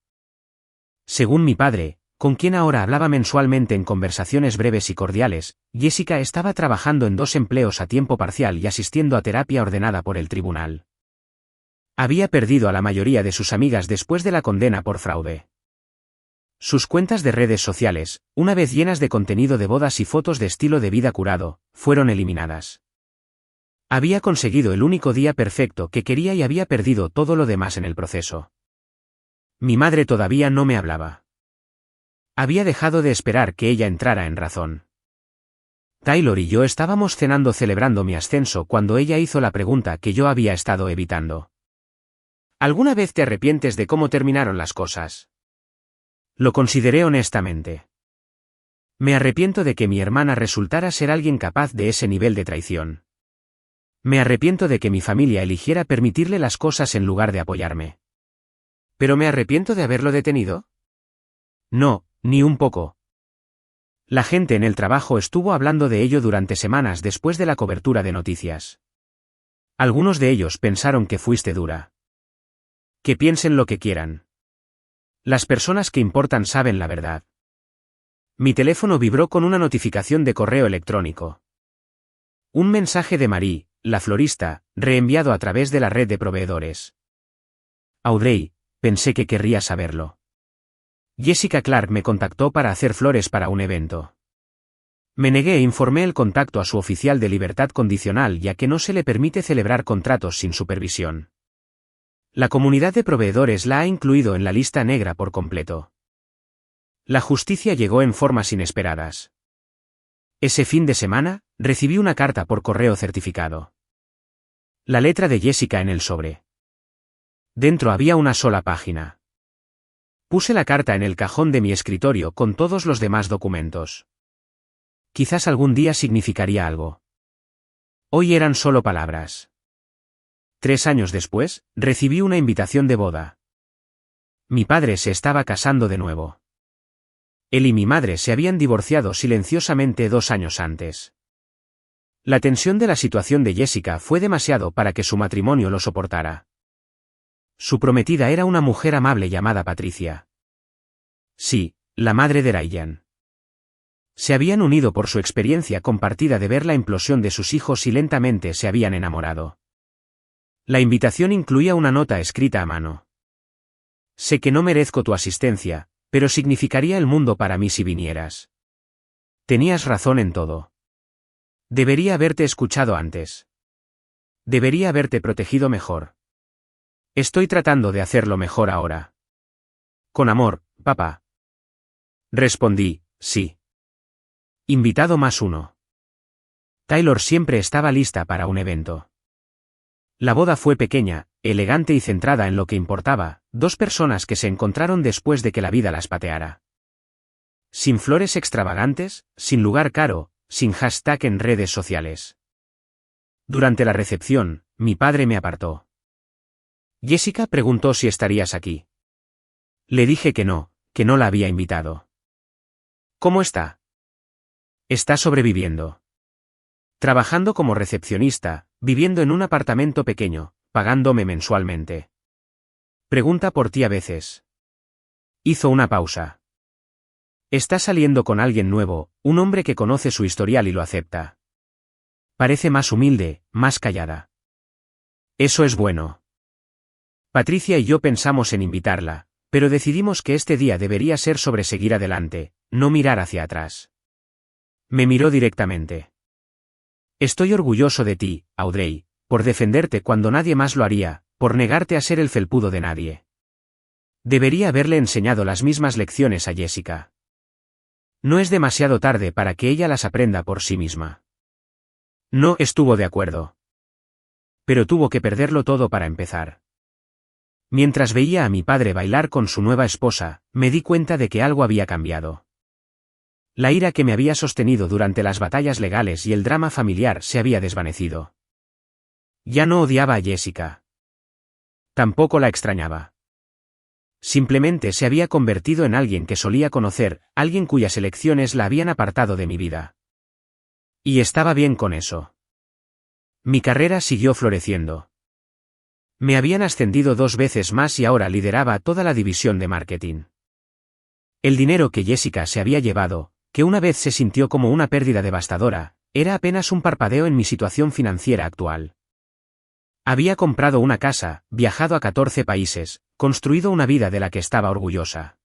Según mi padre, con quien ahora hablaba mensualmente en conversaciones breves y cordiales, Jessica estaba trabajando en 2 empleos a tiempo parcial y asistiendo a terapia ordenada por el tribunal. Había perdido a la mayoría de sus amigas después de la condena por fraude. Sus cuentas de redes sociales, una vez llenas de contenido de bodas y fotos de estilo de vida curado, fueron eliminadas. Había conseguido el único día perfecto que quería y había perdido todo lo demás en el proceso. Mi madre todavía no me hablaba. Había dejado de esperar que ella entrara en razón. Taylor y yo estábamos cenando celebrando mi ascenso cuando ella hizo la pregunta que yo había estado evitando. ¿Alguna vez te arrepientes de cómo terminaron las cosas? Lo consideré honestamente. Me arrepiento de que mi hermana resultara ser alguien capaz de ese nivel de traición. Me arrepiento de que mi familia eligiera permitirle las cosas en lugar de apoyarme. ¿Pero me arrepiento de haberlo detenido? No, ni un poco. La gente en el trabajo estuvo hablando de ello durante semanas después de la cobertura de noticias. Algunos de ellos pensaron que fuiste dura. Que piensen lo que quieran. Las personas que importan saben la verdad. Mi teléfono vibró con una notificación de correo electrónico. Un mensaje de Marie, la florista, reenviado a través de la red de proveedores. Audrey, pensé que querría saberlo. Jessica Clark me contactó para hacer flores para un evento. Me negué e informé el contacto a su oficial de libertad condicional ya que no se le permite celebrar contratos sin supervisión. La comunidad de proveedores la ha incluido en la lista negra por completo. La justicia llegó en formas inesperadas. Ese fin de semana, recibí una carta por correo certificado. La letra de Jessica en el sobre. Dentro había una sola página. Puse la carta en el cajón de mi escritorio con todos los demás documentos. Quizás algún día significaría algo. Hoy eran solo palabras. 3 años después, recibí una invitación de boda. Mi padre se estaba casando de nuevo. Él y mi madre se habían divorciado silenciosamente 2 años antes. La tensión de la situación de Jessica fue demasiado para que su matrimonio lo soportara. Su prometida era una mujer amable llamada Patricia. Sí, la madre de Ryan. Se habían unido por su experiencia compartida de ver la implosión de sus hijos y lentamente se habían enamorado. La invitación incluía una nota escrita a mano. Sé que no merezco tu asistencia, pero significaría el mundo para mí si vinieras. Tenías razón en todo. Debería haberte escuchado antes. Debería haberte protegido mejor. Estoy tratando de hacerlo mejor ahora. Con amor, papá. Respondí, sí. Invitado +1. Taylor siempre estaba lista para un evento. La boda fue pequeña, elegante y centrada en lo que importaba, 2 personas que se encontraron después de que la vida las pateara. Sin flores extravagantes, sin lugar caro, sin hashtag en redes sociales. Durante la recepción, mi padre me apartó. Jessica preguntó si estarías aquí. Le dije que no la había invitado. ¿Cómo está? Está sobreviviendo. Trabajando como recepcionista, viviendo en un apartamento pequeño, pagándome mensualmente. Pregunta por ti a veces. Hizo una pausa. Está saliendo con alguien nuevo, un hombre que conoce su historial y lo acepta. Parece más humilde, más callada. Eso es bueno. Patricia y yo pensamos en invitarla, pero decidimos que este día debería ser sobre seguir adelante, no mirar hacia atrás. Me miró directamente. Estoy orgulloso de ti, Audrey, por defenderte cuando nadie más lo haría, por negarte a ser el felpudo de nadie. Debería haberle enseñado las mismas lecciones a Jessica. No es demasiado tarde para que ella las aprenda por sí misma. No estuvo de acuerdo. Pero tuvo que perderlo todo para empezar. Mientras veía a mi padre bailar con su nueva esposa, me di cuenta de que algo había cambiado. La ira que me había sostenido durante las batallas legales y el drama familiar se había desvanecido. Ya no odiaba a Jessica. Tampoco la extrañaba. Simplemente se había convertido en alguien que solía conocer, alguien cuyas elecciones la habían apartado de mi vida. Y estaba bien con eso. Mi carrera siguió floreciendo. Me habían ascendido 2 veces más y ahora lideraba toda la división de marketing. El dinero que Jessica se había llevado, que una vez se sintió como una pérdida devastadora, era apenas un parpadeo en mi situación financiera actual. Había comprado una casa, viajado a 14 países, construido una vida de la que estaba orgullosa.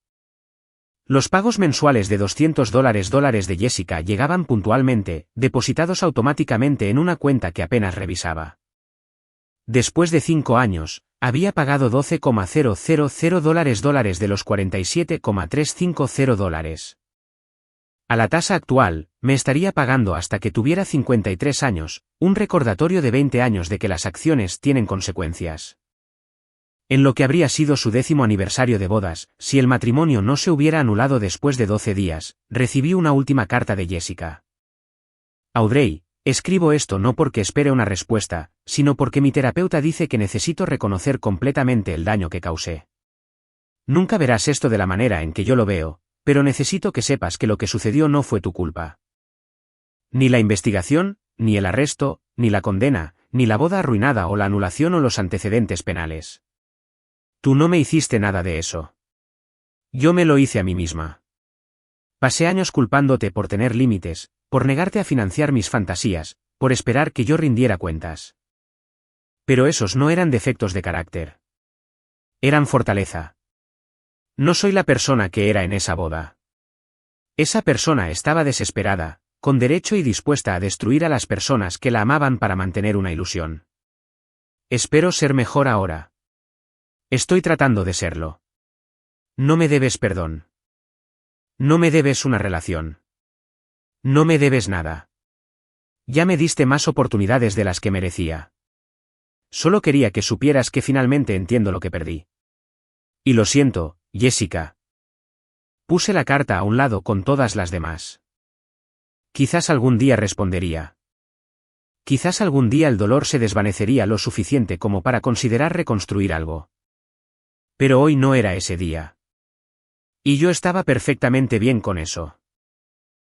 Los pagos mensuales de $200 de Jessica llegaban puntualmente, depositados automáticamente en una cuenta que apenas revisaba. Después de 5 años, había pagado $12,000 de los $47,350. A la tasa actual, me estaría pagando hasta que tuviera 53 años, un recordatorio de 20 años de que las acciones tienen consecuencias. En lo que habría sido su 10º aniversario de bodas, si el matrimonio no se hubiera anulado después de 12 días, recibí una última carta de Jessica. Audrey, escribo esto no porque espere una respuesta, sino porque mi terapeuta dice que necesito reconocer completamente el daño que causé. Nunca verás esto de la manera en que yo lo veo, pero necesito que sepas que lo que sucedió no fue tu culpa. Ni la investigación, ni el arresto, ni la condena, ni la boda arruinada o la anulación o los antecedentes penales. Tú no me hiciste nada de eso. Yo me lo hice a mí misma. Pasé años culpándote por tener límites, por negarte a financiar mis fantasías, por esperar que yo rindiera cuentas. Pero esos no eran defectos de carácter. Eran fortaleza. No soy la persona que era en esa boda. Esa persona estaba desesperada, con derecho y dispuesta a destruir a las personas que la amaban para mantener una ilusión. Espero ser mejor ahora. Estoy tratando de serlo. No me debes perdón. No me debes una relación. No me debes nada. Ya me diste más oportunidades de las que merecía. Solo quería que supieras que finalmente entiendo lo que perdí. Y lo siento, Jessica. Puse la carta a un lado con todas las demás. Quizás algún día respondería. Quizás algún día el dolor se desvanecería lo suficiente como para considerar reconstruir algo. Pero hoy no era ese día. Y yo estaba perfectamente bien con eso.